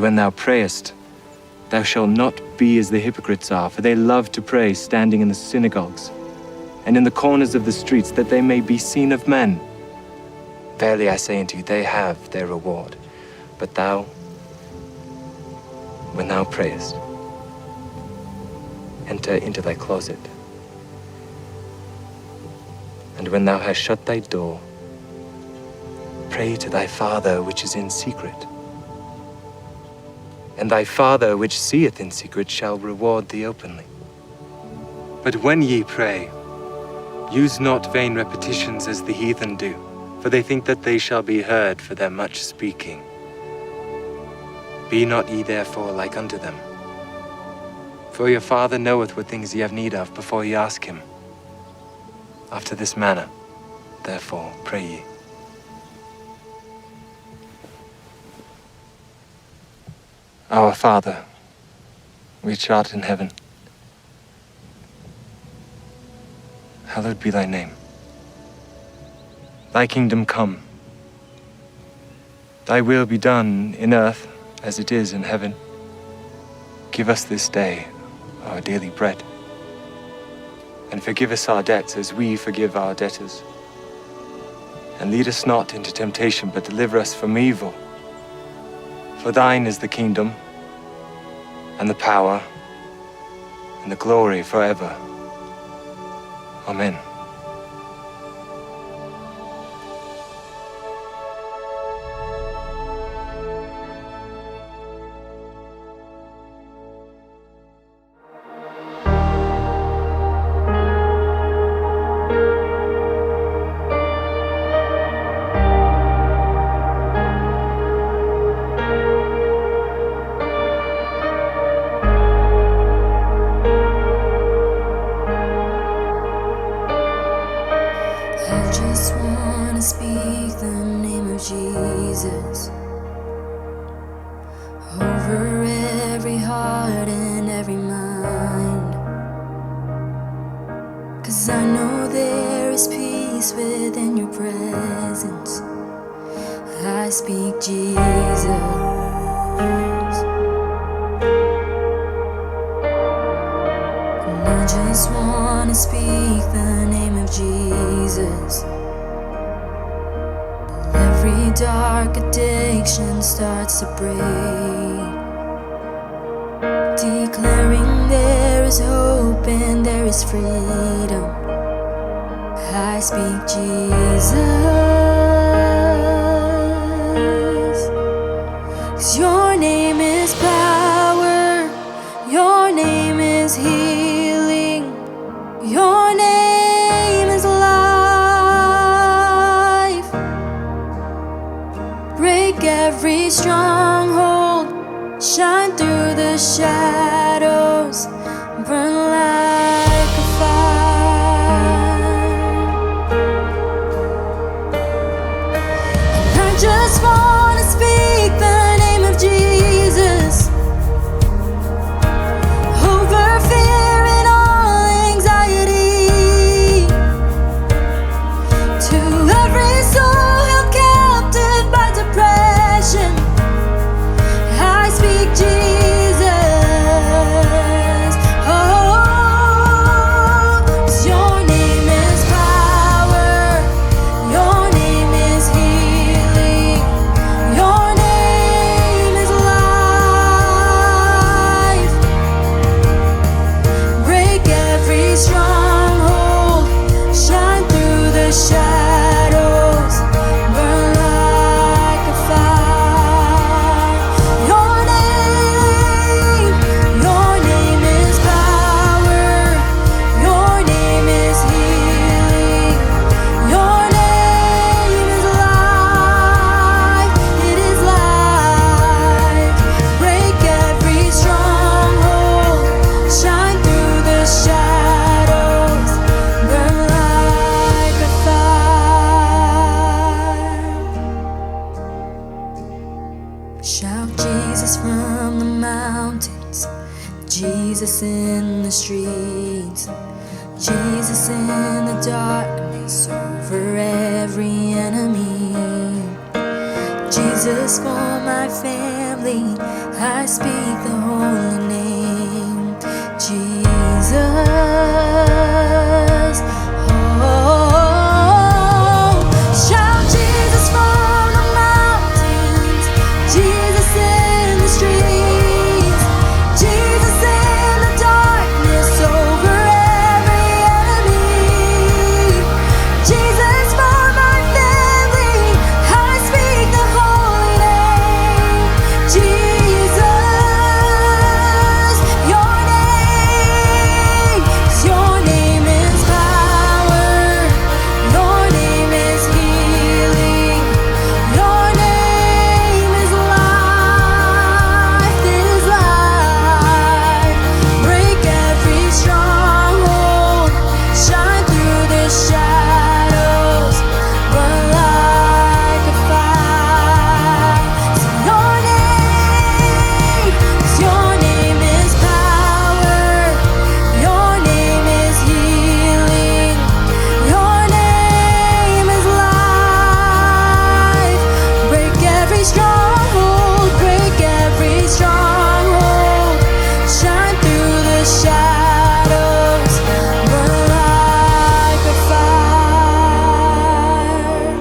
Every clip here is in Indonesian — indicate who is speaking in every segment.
Speaker 1: when thou prayest, thou shalt not be as the hypocrites are, for they love to pray standing in the synagogues and in the corners of the streets, that they may be seen of men. Verily I say unto you, they have their reward. But thou, when thou prayest, enter into thy closet, and when thou hast shut thy door, pray to thy Father which is in secret. And thy Father which seeth in secret shall reward thee openly. But when ye pray, use not vain repetitions as the heathen do, for they think that they shall be heard for their much speaking. Be not ye therefore like unto them. For your Father knoweth what things ye have need of before ye ask him. After this manner, therefore, pray ye. Our Father, which art in heaven, hallowed be thy name. Thy kingdom come. Thy will be done in earth as it is in heaven. Give us this day our daily bread, and forgive us our debts as we forgive our debtors. And lead us not into temptation, but deliver us from evil. For thine is the kingdom, and the power, and the glory forever. Amen.
Speaker 2: I just wanna speak the name of Jesus over every heart and every mind. 'Cause I know there is peace within your presence. I speak Jesus. And I just wanna speak the name of Jesus. Every dark addiction starts to break, declaring there is hope and there is freedom. I speak Jesus. 'Cause your name is power, your name is healing, your name is life. Break every stronghold, shine through the shadows, burn like a fire. And I just wanna speak the name of Jesus over fear and all anxiety, to every soul held captive by depression. I speak Jesus. Oh, 'cause your name is power, your name is healing, your name is life. Break every stronghold, shine through the shadows, burn like a fire. Your name is power, your name is healing, your name is life, it is life. Break every stronghold, shine through the shadows, burn like a fire. Shout Jesus from the mountains, Jesus in the streets, Jesus in the darkness over every enemy. Jesus for my family, I speak the holy name, Jesus. Oh, shout Jesus from the mountains, Jesus in the streets, Jesus in the darkness over every enemy, Jesus for my family. I speak the holy name, Jesus. Your name is power. Your name is healing. Your name is life. Is life. Break every stronghold. Shine through the shadows. Burn like a fire. Your name is power. Your name is healing. Your name is life. Break every stronghold. Break every stronghold. Shine through the shadows. Burn like a fire.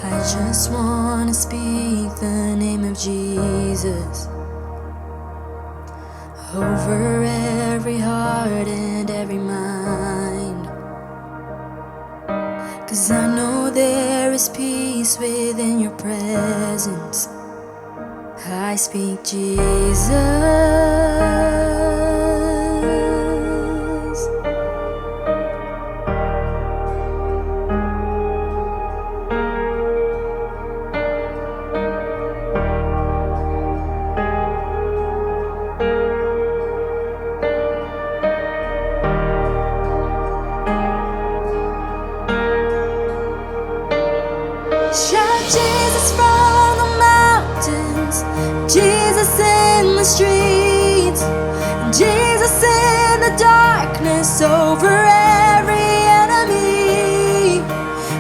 Speaker 2: I just wanna speak the name of Jesus over every heart and every mind. 'Cause I know there is peace within your presence. I speak Jesus. Shout Jesus from the mountains, Jesus in the streets, Jesus in the darkness over every enemy,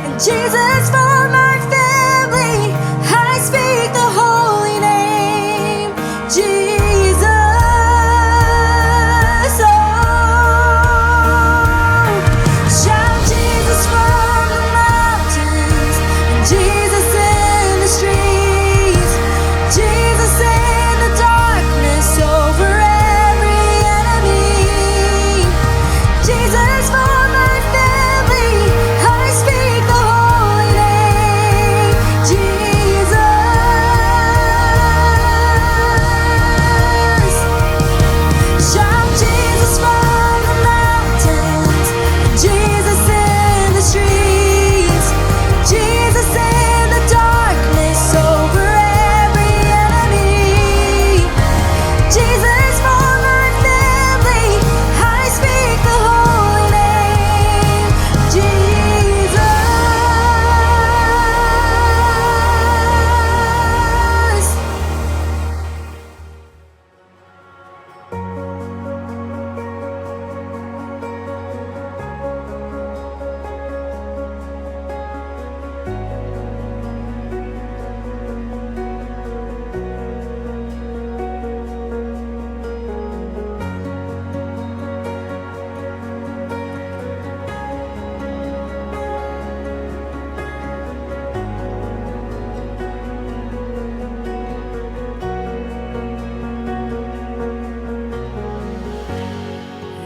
Speaker 2: and Jesus for my family. I speak the holy name, Jesus. Oh, shout Jesus from the mountains, Jesus in the streets, Jesus in the darkness over every enemy, Jesus for my family. I speak the holy name, Jesus. Shout Jesus from the mountains, Jesus in the streets, Jesus in the darkness over every enemy, Jesus for my family. I speak the holy name, Jesus.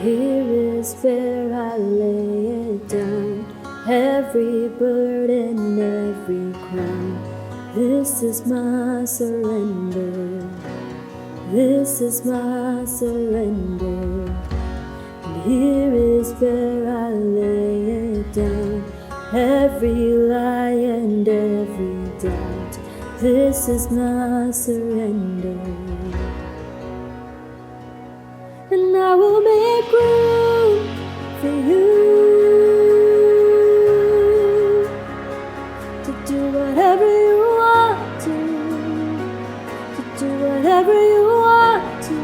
Speaker 2: Here is where I lay it down, every burden, every crown. This is my surrender. This is my surrender. And here is where I lay it down, every lie and every doubt. This is my surrender. And I will make room for you to do whatever you want to do whatever you want to.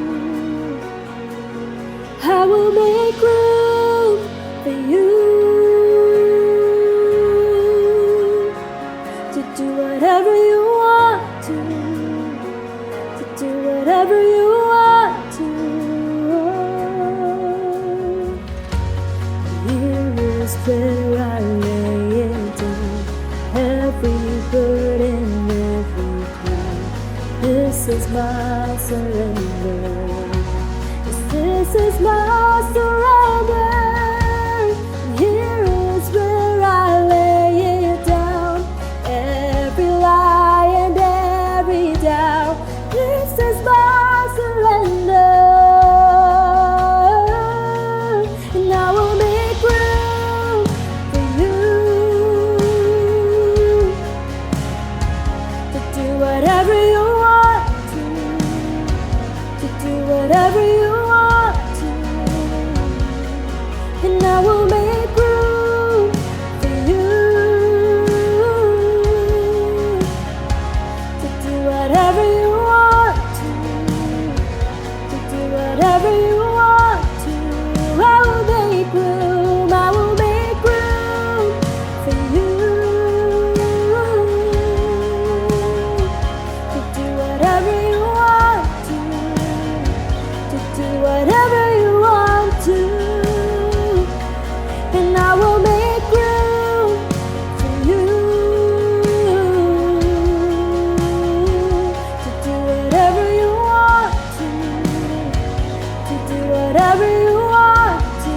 Speaker 2: I will make room for you to do whatever you want to whatever you want to. Here is where I lay it down, every burden, every cloud. This is my surrender. This is my surrender. Here is where I lay it down, every lie and every doubt. This is my surrender. And I will make room for you to do whatever you want to do whatever you want to. And I will make room for you to do whatever you want to do whatever you want to. I will make room, I will make room for you to do whatever you want to do whatever you want to. And I will make room for you to do whatever you want to do whatever you want to.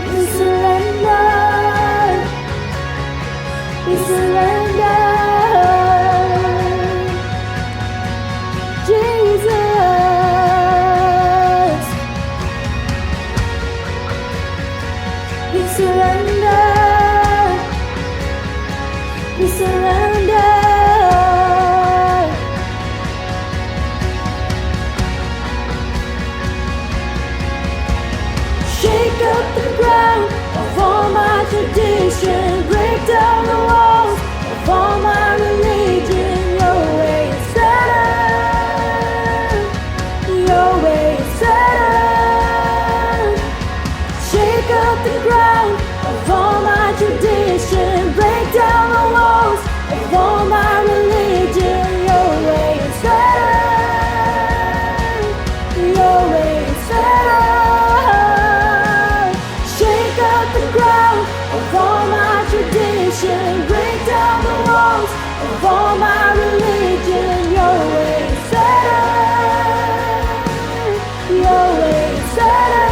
Speaker 2: We surrender, we surrender, Jesus. We surrender, we surrender. Shake up the ground of all my tradition, break down the walls of all my religion. Your way is better, your way is better. Shake up the ground of all my tradition, break down the walls of all my religion. Your way is better, your way is better. Shake up the ground of all my tradition, break down the walls of all my religion. Your way is better, your way is better.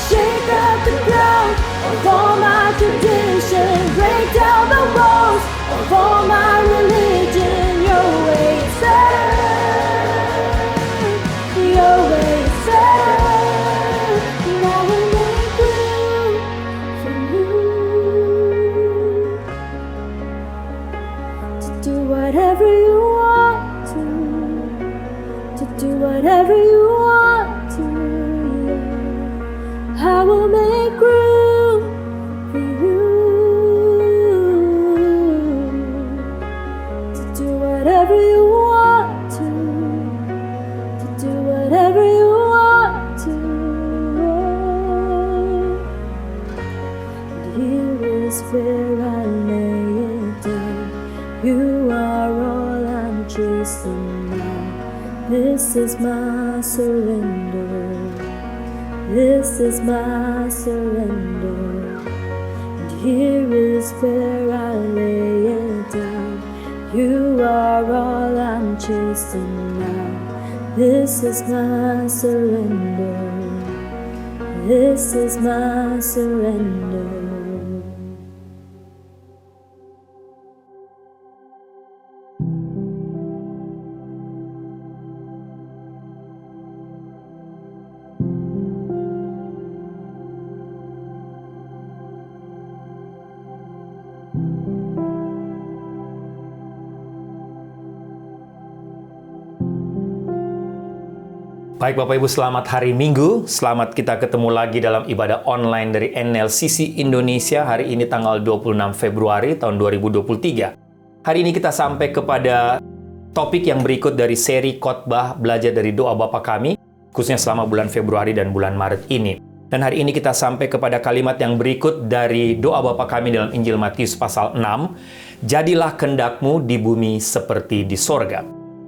Speaker 2: Shake up the ground of all my tradition, break down the walls of all my religion. Your way is better, your way is better. And I will make room for you to do whatever you want to do whatever you want to. I will make room for you to do whatever you want to do whatever you want to. And here is where I lay it down. You are all I'm chasing now. This is my surrender. This is my surrender. And here is where I lay it down. You are all I'm chasing now. This is my surrender. This is my surrender.
Speaker 3: Baik Bapak Ibu, selamat hari Minggu. Selamat kita ketemu lagi dalam ibadah online dari NLCC Indonesia. Hari ini tanggal 26 Februari tahun 2023. Hari ini kita sampai kepada topik yang berikut dari seri khotbah belajar dari doa Bapa Kami, khususnya selama bulan Februari dan bulan Maret ini. Dan hari ini kita sampai kepada kalimat yang berikut dari doa Bapa kami dalam Injil Matius pasal 6. Jadilah kehendak-Mu di bumi seperti di sorga.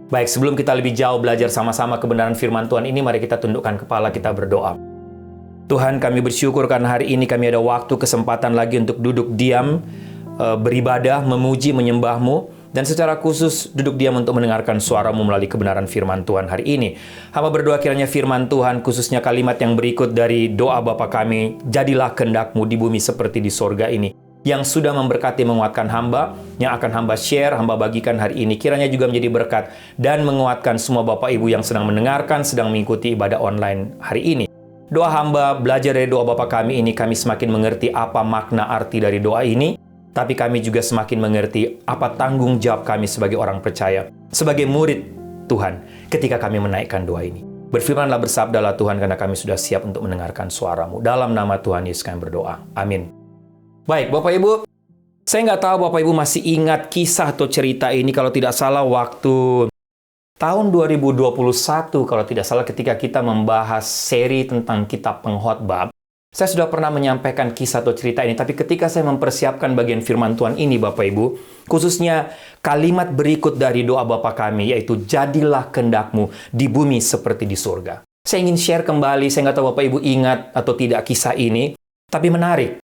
Speaker 3: Baik, sebelum kita lebih jauh belajar sama-sama kebenaran firman Tuhan ini, mari kita tundukkan kepala, kita berdoa. Tuhan, kami bersyukur karena hari ini kami ada waktu, kesempatan lagi untuk duduk diam, beribadah, memuji, menyembah-Mu, dan secara khusus duduk diam untuk mendengarkan suara-Mu melalui kebenaran firman Tuhan hari ini. Hamba berdoa kiranya firman Tuhan, khususnya kalimat yang berikut dari doa Bapa kami, jadilah kehendak-Mu di bumi seperti di sorga ini, yang sudah memberkati menguatkan hamba, yang akan hamba share, hamba bagikan hari ini, kiranya juga menjadi berkat dan menguatkan semua Bapak Ibu yang sedang mendengarkan, sedang mengikuti ibadah online hari ini. Doa hamba belajar dari doa Bapa kami ini, kami semakin mengerti apa makna arti dari doa ini, tapi kami juga semakin mengerti apa tanggung jawab kami sebagai orang percaya, sebagai murid Tuhan ketika kami menaikkan doa ini. Berfirmanlah, bersabdalah Tuhan, karena kami sudah siap untuk mendengarkan suara-Mu. Dalam nama Tuhan Yesus kami berdoa. Amin. Baik, Bapak Ibu, saya nggak tahu Bapak Ibu masih ingat kisah atau cerita ini, kalau tidak salah waktu tahun 2021, kalau tidak salah ketika kita membahas seri tentang kitab Pengkhotbah. Saya sudah pernah menyampaikan kisah atau cerita ini, tapi ketika saya mempersiapkan bagian firman Tuhan ini, Bapak Ibu, khususnya kalimat berikut dari doa Bapa kami, yaitu jadilah kehendak-Mu di bumi seperti di surga. Saya ingin share kembali, saya nggak tahu Bapak Ibu ingat atau tidak kisah ini, tapi menarik.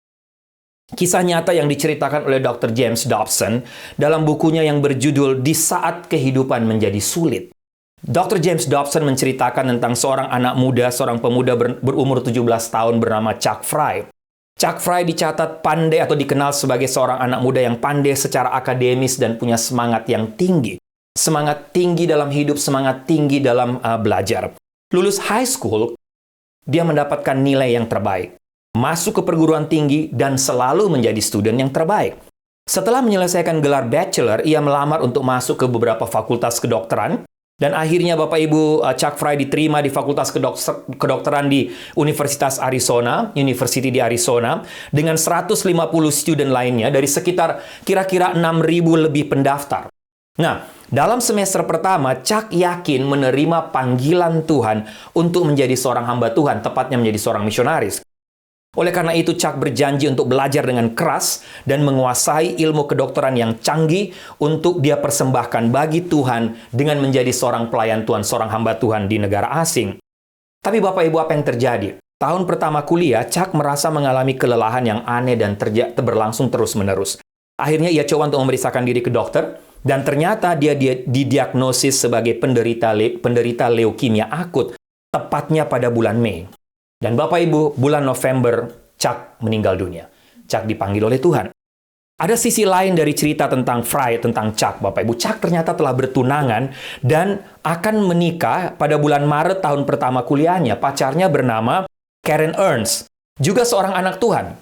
Speaker 3: Kisah nyata yang diceritakan oleh Dr. James Dobson dalam bukunya yang berjudul Di Saat Kehidupan Menjadi Sulit. Dr. James Dobson menceritakan tentang seorang anak muda, seorang pemuda berumur 17 tahun bernama Chuck Fry. Chuck Fry dicatat pandai atau dikenal sebagai seorang anak muda yang pandai secara akademis dan punya semangat yang tinggi. Semangat tinggi dalam hidup, semangat tinggi dalam belajar. Lulus high school, dia mendapatkan nilai yang terbaik. Masuk ke perguruan tinggi dan selalu menjadi student yang terbaik. Setelah menyelesaikan gelar bachelor, ia melamar untuk masuk ke beberapa fakultas kedokteran. Dan akhirnya Bapak Ibu, Chuck Fry diterima di Fakultas Kedokteran di Universitas Arizona, University di Arizona, dengan 150 student lainnya dari sekitar kira-kira 6.000 lebih pendaftar. Nah, dalam semester pertama, Chuck yakin menerima panggilan Tuhan untuk menjadi seorang hamba Tuhan, tepatnya menjadi seorang misionaris. Oleh karena itu, Chuck berjanji untuk belajar dengan keras dan menguasai ilmu kedokteran yang canggih untuk dia persembahkan bagi Tuhan dengan menjadi seorang pelayan Tuhan, seorang hamba Tuhan di negara asing. Tapi Bapak Ibu, apa yang terjadi? Tahun pertama kuliah, Chuck merasa mengalami kelelahan yang aneh dan berlangsung terus-menerus. Akhirnya ia coba untuk memeriksakan diri ke dokter, dan ternyata dia didiagnosis sebagai penderita leukemia akut, tepatnya pada bulan Mei. Dan Bapak Ibu, bulan November, Chuck meninggal dunia. Chuck dipanggil oleh Tuhan. Ada sisi lain dari cerita tentang Fry, tentang Chuck, Bapak Ibu. Chuck ternyata telah bertunangan dan akan menikah pada bulan Maret tahun pertama kuliahnya. Pacarnya bernama Karen Ernst, juga seorang anak Tuhan.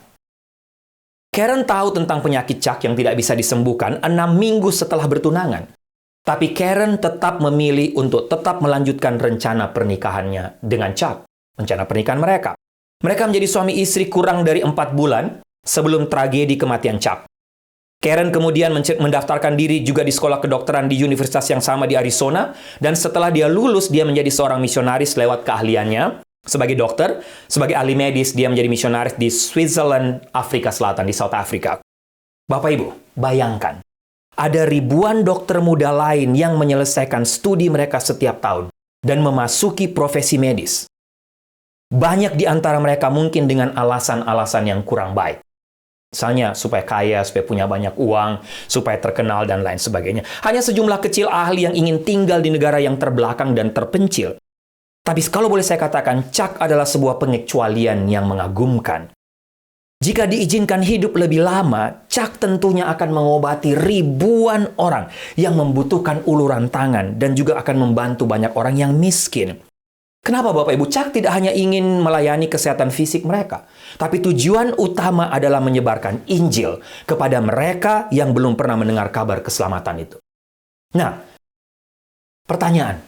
Speaker 3: Karen tahu tentang penyakit Chuck yang tidak bisa disembuhkan 6 minggu setelah bertunangan. Tapi Karen tetap memilih untuk tetap melanjutkan rencana pernikahannya dengan Chuck. Rencana pernikahan mereka. Mereka menjadi suami istri kurang dari 4 bulan sebelum tragedi kematian Chuck. Karen kemudian mendaftarkan diri juga di sekolah kedokteran di universitas yang sama di Arizona, dan setelah dia lulus, dia menjadi seorang misionaris lewat keahliannya sebagai dokter, sebagai ahli medis. Dia menjadi misionaris di Switzerland, Afrika Selatan, di South Africa. Bapak Ibu, bayangkan, ada ribuan dokter muda lain yang menyelesaikan studi mereka setiap tahun dan memasuki profesi medis. Banyak di antara mereka mungkin dengan alasan-alasan yang kurang baik. Misalnya, supaya kaya, supaya punya banyak uang, supaya terkenal, dan lain sebagainya. Hanya sejumlah kecil ahli yang ingin tinggal di negara yang terbelakang dan terpencil. Tapi kalau boleh saya katakan, Chuck adalah sebuah pengecualian yang mengagumkan. Jika diizinkan hidup lebih lama, Chuck tentunya akan mengobati ribuan orang yang membutuhkan uluran tangan dan juga akan membantu banyak orang yang miskin. Kenapa Bapak Ibu? Chuck tidak hanya ingin melayani kesehatan fisik mereka, tapi tujuan utama adalah menyebarkan Injil kepada mereka yang belum pernah mendengar kabar keselamatan itu. Nah, pertanyaan,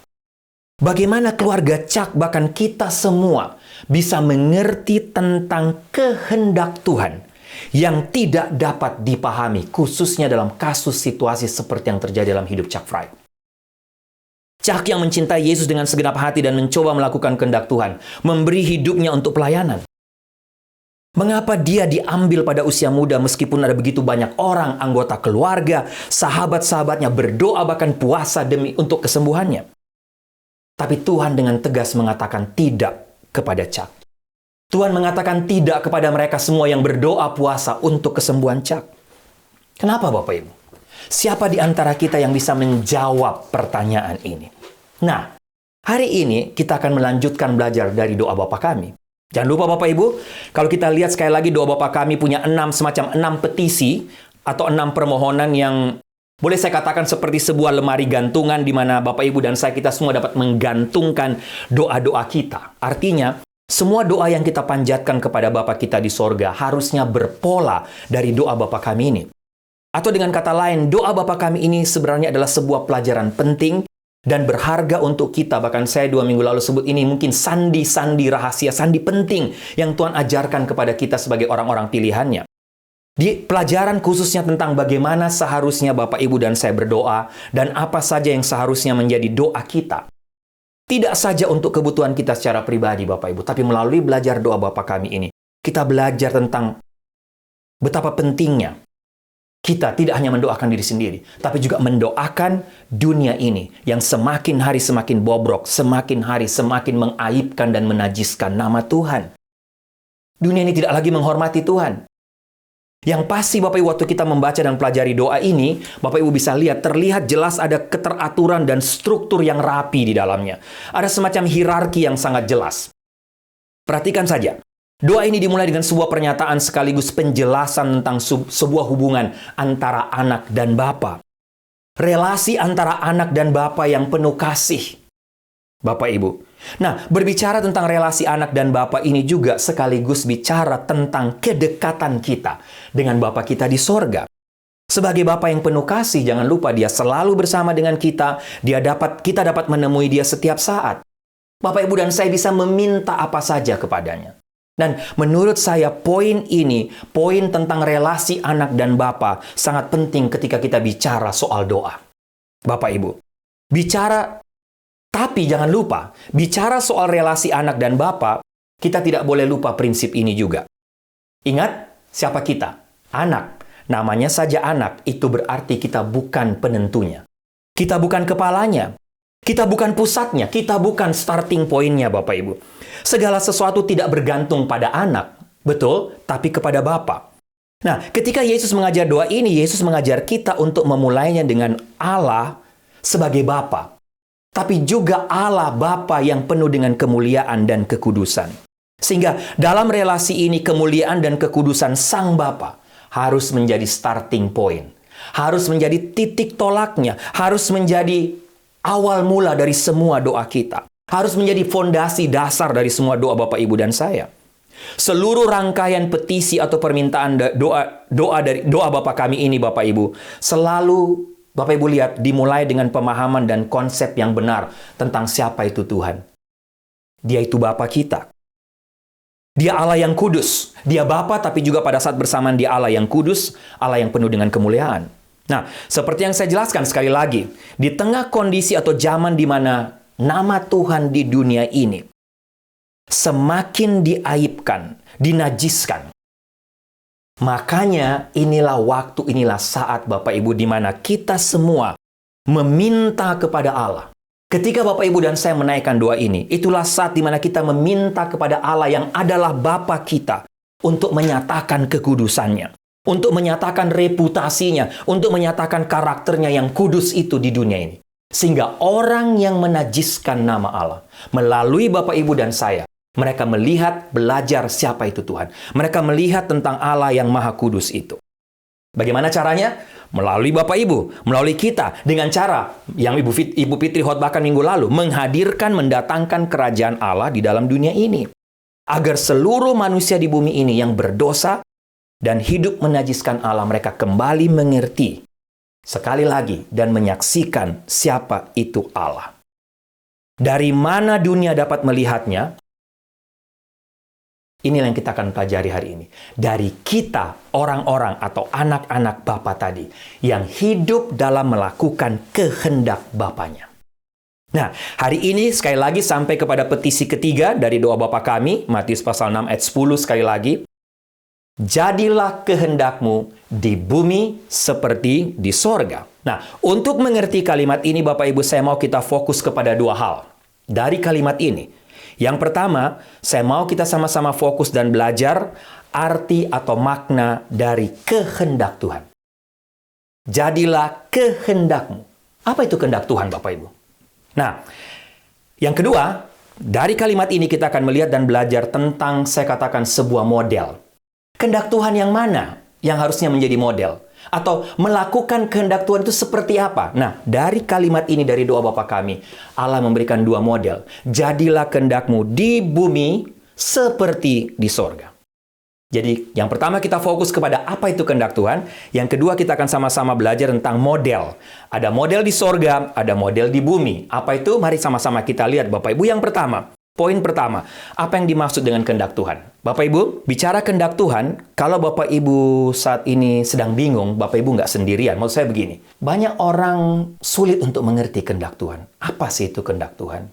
Speaker 3: bagaimana keluarga Chuck, bahkan kita semua, bisa mengerti tentang kehendak Tuhan yang tidak dapat dipahami, khususnya dalam kasus situasi seperti yang terjadi dalam hidup Chuck Fry? Chuck yang mencintai Yesus dengan segenap hati dan mencoba melakukan kehendak Tuhan, memberi hidupnya untuk pelayanan. Mengapa dia diambil pada usia muda meskipun ada begitu banyak orang, anggota keluarga, sahabat-sahabatnya berdoa bahkan puasa demi untuk kesembuhannya. Tapi Tuhan dengan tegas mengatakan tidak kepada Chuck. Tuhan mengatakan tidak kepada mereka semua yang berdoa puasa untuk kesembuhan Chuck. Kenapa Bapak Ibu? Siapa di antara kita yang bisa menjawab pertanyaan ini? Nah, hari ini kita akan melanjutkan belajar dari doa Bapa kami. Jangan lupa Bapak Ibu, kalau kita lihat sekali lagi doa Bapa kami punya semacam 6 petisi atau 6 permohonan yang boleh saya katakan seperti sebuah lemari gantungan di mana Bapak Ibu dan saya kita semua dapat menggantungkan doa-doa kita. Artinya, semua doa yang kita panjatkan kepada Bapa kita di sorga harusnya berpola dari doa Bapa kami ini. Atau dengan kata lain, doa Bapa kami ini sebenarnya adalah sebuah pelajaran penting dan berharga untuk kita. Bahkan saya 2 minggu lalu sebut ini mungkin sandi-sandi rahasia, sandi penting yang Tuhan ajarkan kepada kita sebagai orang-orang pilihannya. Di pelajaran khususnya tentang bagaimana seharusnya Bapak, Ibu, dan saya berdoa dan apa saja yang seharusnya menjadi doa kita. Tidak saja untuk kebutuhan kita secara pribadi Bapak Ibu, tapi melalui belajar doa Bapa kami ini, kita belajar tentang betapa pentingnya kita tidak hanya mendoakan diri sendiri, tapi juga mendoakan dunia ini yang semakin hari semakin bobrok, semakin hari semakin mengaibkan dan menajiskan nama Tuhan. Dunia ini tidak lagi menghormati Tuhan. Yang pasti Bapak Ibu waktu kita membaca dan pelajari doa ini, Bapak Ibu bisa lihat terlihat jelas ada keteraturan dan struktur yang rapi di dalamnya. Ada semacam hierarki yang sangat jelas. Perhatikan saja. Doa ini dimulai dengan sebuah pernyataan sekaligus penjelasan tentang sebuah hubungan antara anak dan bapa. Relasi antara anak dan bapa yang penuh kasih. Bapak Ibu. Nah, berbicara tentang relasi anak dan bapa ini juga sekaligus bicara tentang kedekatan kita dengan Bapa kita di sorga. Sebagai Bapa yang penuh kasih, jangan lupa Dia selalu bersama dengan kita. Kita dapat menemui Dia setiap saat. Bapak, Ibu, dan saya bisa meminta apa saja kepadanya. Dan menurut saya poin ini, poin tentang relasi anak dan bapa sangat penting ketika kita bicara soal doa. Bapak Ibu, tapi jangan lupa, bicara soal relasi anak dan bapa, kita tidak boleh lupa prinsip ini juga. Ingat, siapa kita? Anak. Namanya saja anak, itu berarti kita bukan penentunya. Kita bukan kepalanya. Kita bukan pusatnya, kita bukan starting point-nya Bapak Ibu. Segala sesuatu tidak bergantung pada anak, betul, tapi kepada Bapa. Nah, ketika Yesus mengajar doa ini, Yesus mengajar kita untuk memulainya dengan Allah sebagai Bapa. Tapi juga Allah Bapa yang penuh dengan kemuliaan dan kekudusan. Sehingga dalam relasi ini kemuliaan dan kekudusan Sang Bapa harus menjadi starting point. Harus menjadi titik tolaknya, harus menjadi awal mula dari semua doa kita. Harus menjadi fondasi dasar dari semua doa Bapak, Ibu, dan saya. Seluruh rangkaian petisi atau permintaan doa Bapa kami ini, Bapak Ibu, selalu Bapak Ibu lihat dimulai dengan pemahaman dan konsep yang benar tentang siapa itu Tuhan. Dia itu Bapa kita. Dia Allah yang kudus. Dia Bapa tapi juga pada saat bersamaan dia Allah yang kudus, Allah yang penuh dengan kemuliaan. Nah, seperti yang saya jelaskan sekali lagi, di tengah kondisi atau zaman di mana nama Tuhan di dunia ini semakin diaibkan, dinajiskan. Makanya inilah waktu, inilah saat Bapak Ibu di mana kita semua meminta kepada Allah. Ketika Bapak Ibu dan saya menaikkan doa ini, itulah saat di mana kita meminta kepada Allah yang adalah Bapa kita untuk menyatakan kekudusannya, untuk menyatakan reputasinya, untuk menyatakan karakternya yang kudus itu di dunia ini. Sehingga orang yang menajiskan nama Allah, melalui Bapak, Ibu, dan saya, mereka melihat, belajar siapa itu Tuhan. Mereka melihat tentang Allah yang Maha Kudus itu. Bagaimana caranya? Melalui Bapak Ibu, melalui kita, dengan cara yang Ibu Fitri khotbahkan minggu lalu, menghadirkan, mendatangkan kerajaan Allah di dalam dunia ini. Agar seluruh manusia di bumi ini yang berdosa dan hidup menajiskan Allah, mereka kembali mengerti sekali lagi dan menyaksikan siapa itu Allah. Dari mana dunia dapat melihatnya? Inilah yang kita akan pelajari hari ini. Dari kita, orang-orang atau anak-anak Bapa tadi, yang hidup dalam melakukan kehendak Bapanya. Nah, hari ini sekali lagi sampai kepada petisi ketiga dari doa Bapa kami, Matius pasal 6 ayat 10 sekali lagi. jadilah kehendakmu di bumi seperti di sorga. Nah, untuk mengerti kalimat ini, Bapak Ibu, saya mau kita fokus kepada dua hal dari kalimat ini. Yang pertama, saya mau kita sama-sama fokus dan belajar arti atau makna dari kehendak Tuhan. Jadilah kehendakmu. Apa itu kehendak Tuhan, Bapak Ibu? Nah, yang kedua, dari kalimat ini kita akan melihat dan belajar tentang, saya katakan, sebuah model. Kehendak Tuhan yang mana yang harusnya menjadi model? Atau melakukan kehendak Tuhan itu seperti apa? Nah, dari kalimat ini, dari doa Bapa kami, Allah memberikan dua model. Jadilah kehendakmu di bumi seperti di sorga. Jadi, yang pertama kita fokus kepada apa itu kehendak Tuhan. Yang kedua, kita akan sama-sama belajar tentang model. Ada model di sorga, ada model di bumi. Apa itu? Mari sama-sama kita lihat, Bapak Ibu. Yang pertama, poin pertama, apa yang dimaksud dengan kehendak Tuhan? Bapak Ibu, bicara kehendak Tuhan, kalau Bapak Ibu saat ini sedang bingung, Bapak Ibu nggak sendirian. Maksud saya begini, banyak orang sulit untuk mengerti kehendak Tuhan. Apa sih itu kehendak Tuhan?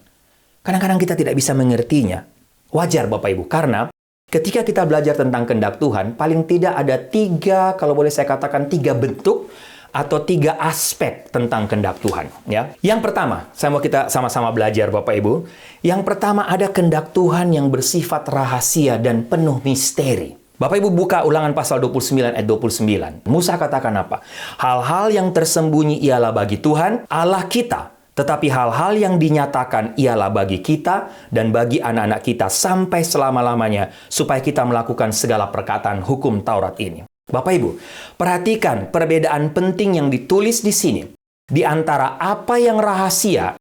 Speaker 3: Kadang-kadang kita tidak bisa mengertinya. Wajar Bapak Ibu, karena ketika kita belajar tentang kehendak Tuhan, paling tidak ada tiga, kalau boleh saya katakan, tiga bentuk atau tiga aspek tentang kehendak Tuhan. Ya. Yang pertama, saya mau kita sama-sama belajar Bapak Ibu. Yang pertama, ada kehendak Tuhan yang bersifat rahasia dan penuh misteri. Bapak Ibu buka Ulangan pasal 29 ayat 29. Musa katakan apa? Hal-hal yang tersembunyi ialah bagi Tuhan, Allah kita. Tetapi hal-hal yang dinyatakan ialah bagi kita dan bagi anak-anak kita sampai selama-lamanya, supaya kita melakukan segala perkataan hukum Taurat ini. Bapak Ibu, perhatikan perbedaan penting yang ditulis di sini. Di antara apa yang rahasia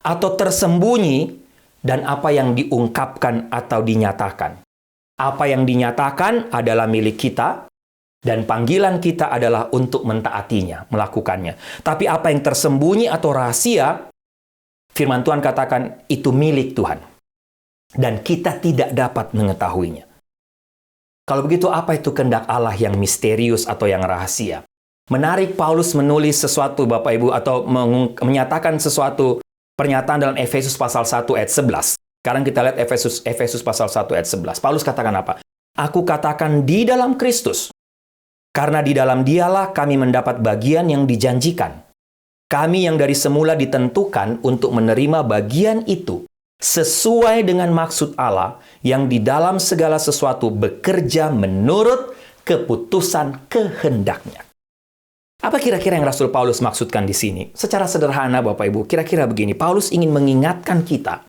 Speaker 3: atau tersembunyi dan apa yang diungkapkan atau dinyatakan. Apa yang dinyatakan adalah milik kita, dan panggilan kita adalah untuk mentaatinya, melakukannya. Tapi apa yang tersembunyi atau rahasia, firman Tuhan katakan itu milik Tuhan. Dan kita tidak dapat mengetahuinya. Kalau begitu, apa itu kehendak Allah yang misterius atau yang rahasia? Menarik, Paulus menulis sesuatu, Bapak Ibu, atau menyatakan sesuatu pernyataan dalam Efesus pasal 1 ayat 11. Sekarang kita lihat Efesus pasal 1 ayat 11. Paulus katakan apa? Aku katakan di dalam Kristus, karena di dalam Dialah kami mendapat bagian yang dijanjikan. Kami yang dari semula ditentukan untuk menerima bagian itu sesuai dengan maksud Allah yang di dalam segala sesuatu bekerja menurut keputusan kehendaknya. Apa kira-kira yang Rasul Paulus maksudkan di sini? Secara sederhana Bapak Ibu, kira-kira begini. Paulus ingin mengingatkan kita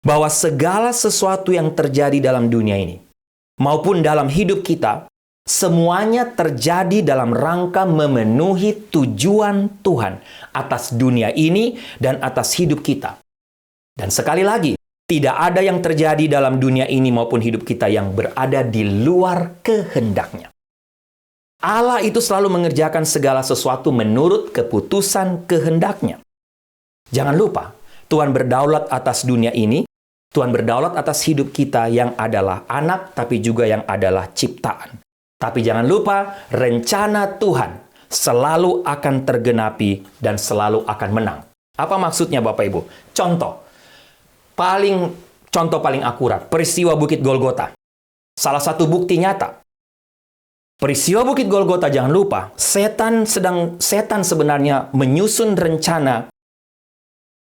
Speaker 3: bahwa segala sesuatu yang terjadi dalam dunia ini maupun dalam hidup kita, semuanya terjadi dalam rangka memenuhi tujuan Tuhan atas dunia ini dan atas hidup kita. Dan sekali lagi, tidak ada yang terjadi dalam dunia ini maupun hidup kita yang berada di luar kehendaknya. Allah itu selalu mengerjakan segala sesuatu menurut keputusan kehendaknya. Jangan lupa, Tuhan berdaulat atas dunia ini, Tuhan berdaulat atas hidup kita yang adalah anak, tapi juga yang adalah ciptaan. Tapi jangan lupa, rencana Tuhan selalu akan tergenapi dan selalu akan menang. Apa maksudnya Bapak Ibu? Contoh paling akurat, peristiwa Bukit Golgota. Salah satu bukti nyata. Peristiwa Bukit Golgota, jangan lupa, setan sebenarnya menyusun rencana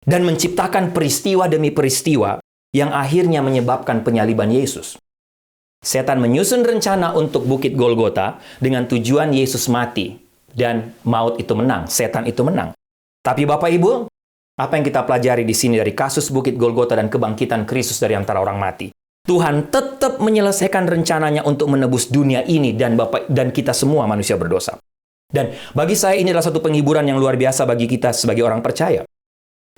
Speaker 3: dan menciptakan peristiwa demi peristiwa yang akhirnya menyebabkan penyaliban Yesus. Setan menyusun rencana untuk Bukit Golgota dengan tujuan Yesus mati dan maut itu menang, setan itu menang. Tapi Bapak Ibu, apa yang kita pelajari di sini dari kasus Bukit Golgota dan kebangkitan Kristus dari antara orang mati? Tuhan tetap menyelesaikan rencananya untuk menebus dunia ini dan kita semua manusia berdosa. Dan bagi saya ini adalah satu penghiburan yang luar biasa bagi kita sebagai orang percaya.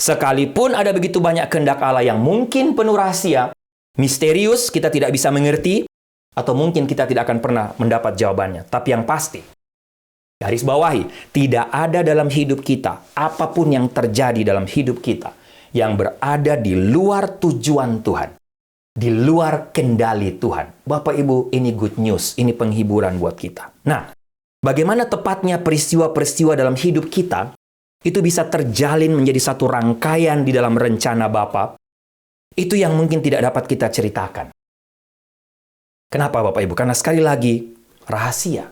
Speaker 3: Sekalipun ada begitu banyak kehendak Allah yang mungkin penuh rahasia, misterius, kita tidak bisa mengerti, atau mungkin kita tidak akan pernah mendapat jawabannya. Tapi yang pasti, garis bawahi, tidak ada dalam hidup kita, apapun yang terjadi dalam hidup kita, yang berada di luar tujuan Tuhan, di luar kendali Tuhan. Bapak Ibu, ini good news, ini penghiburan buat kita. Nah, bagaimana tepatnya peristiwa-peristiwa dalam hidup kita, itu bisa terjalin menjadi satu rangkaian di dalam rencana Bapa, itu yang mungkin tidak dapat kita ceritakan. Kenapa Bapak Ibu? Karena sekali lagi, rahasia.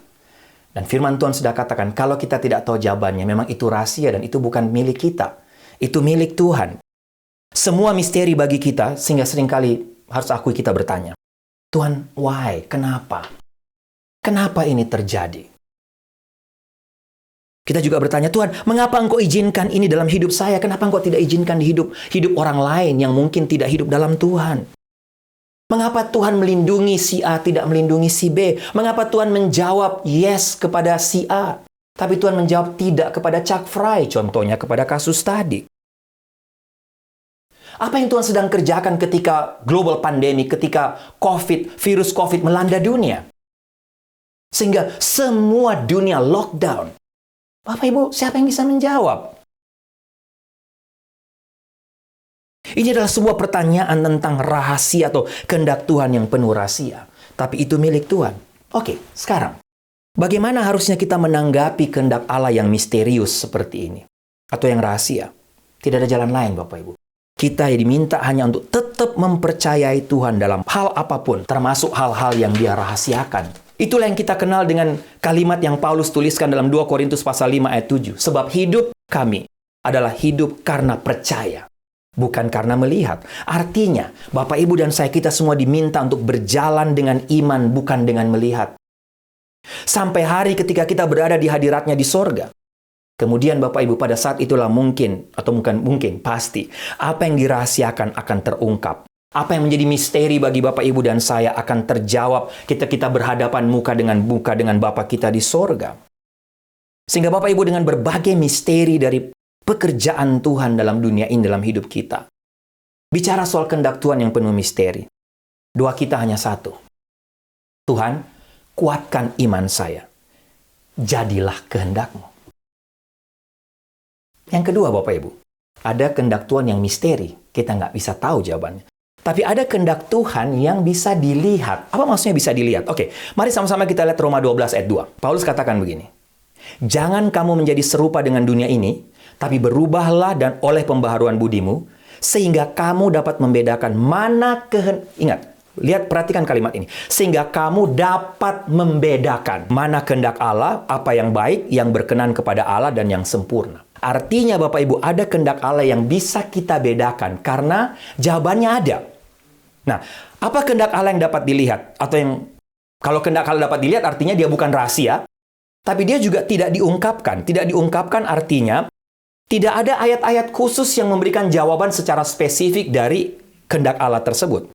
Speaker 3: Dan firman Tuhan sudah katakan, kalau kita tidak tahu jawabannya, memang itu rahasia dan itu bukan milik kita. Itu milik Tuhan. Semua misteri bagi kita, sehingga seringkali harus akui kita bertanya, Tuhan, why? Kenapa? Kenapa ini terjadi? Kita juga bertanya, Tuhan, mengapa Engkau izinkan ini dalam hidup saya? Kenapa Engkau tidak izinkan di hidup orang lain yang mungkin tidak hidup dalam Tuhan? Mengapa Tuhan melindungi si A, tidak melindungi si B? Mengapa Tuhan menjawab yes kepada si A, tapi Tuhan menjawab tidak kepada Chuck Fry, contohnya kepada kasus tadi? Apa yang Tuhan sedang kerjakan ketika global pandemi, ketika virus COVID melanda dunia? Sehingga semua dunia lockdown. Bapak Ibu, siapa yang bisa menjawab? Ini adalah sebuah pertanyaan tentang rahasia atau kehendak Tuhan yang penuh rahasia. Tapi itu milik Tuhan. Oke, sekarang. Bagaimana harusnya kita menanggapi kehendak Allah yang misterius seperti ini? Atau yang rahasia? Tidak ada jalan lain, Bapak Ibu. Kita diminta hanya untuk tetap mempercayai Tuhan dalam hal apapun, termasuk hal-hal yang Dia rahasiakan. Itulah yang kita kenal dengan kalimat yang Paulus tuliskan dalam 2 Korintus pasal 5 ayat 7. Sebab hidup kami adalah hidup karena percaya, bukan karena melihat. Artinya, Bapak, Ibu, dan saya, kita semua diminta untuk berjalan dengan iman, bukan dengan melihat. Sampai hari ketika kita berada di hadiratnya di sorga. Kemudian Bapak Ibu, pada saat itulah mungkin, atau mungkin pasti, apa yang dirahasiakan akan terungkap. Apa yang menjadi misteri bagi Bapak Ibu dan saya akan terjawab ketika kita berhadapan muka dengan Bapa kita di sorga. Sehingga Bapak Ibu, dengan berbagai misteri dari pekerjaan Tuhan dalam dunia ini, dalam hidup kita. Bicara soal kehendak Tuhan yang penuh misteri. Doa kita hanya satu. Tuhan, kuatkan iman saya. Jadilah kehendak-Mu. Yang kedua, Bapak Ibu, ada kehendak Tuhan yang misteri. Kita nggak bisa tahu jawabannya. Tapi ada kehendak Tuhan yang bisa dilihat. Apa maksudnya bisa dilihat? Oke, mari sama-sama kita lihat Roma 12 ayat 2. Paulus katakan begini. Jangan kamu menjadi serupa dengan dunia ini, tapi berubahlah dan oleh pembaharuan budimu, sehingga kamu dapat membedakan mana Ingat, lihat, perhatikan kalimat ini. Sehingga kamu dapat membedakan mana kehendak Allah, apa yang baik, yang berkenan kepada Allah, dan yang sempurna. Artinya Bapak Ibu, ada kehendak Allah yang bisa kita bedakan karena jawabannya ada. Nah, apa kehendak Allah yang dapat dilihat? Atau yang, kalau kehendak Allah dapat dilihat artinya dia bukan rahasia, tapi dia juga tidak diungkapkan. Tidak diungkapkan artinya tidak ada ayat-ayat khusus yang memberikan jawaban secara spesifik dari kehendak Allah tersebut.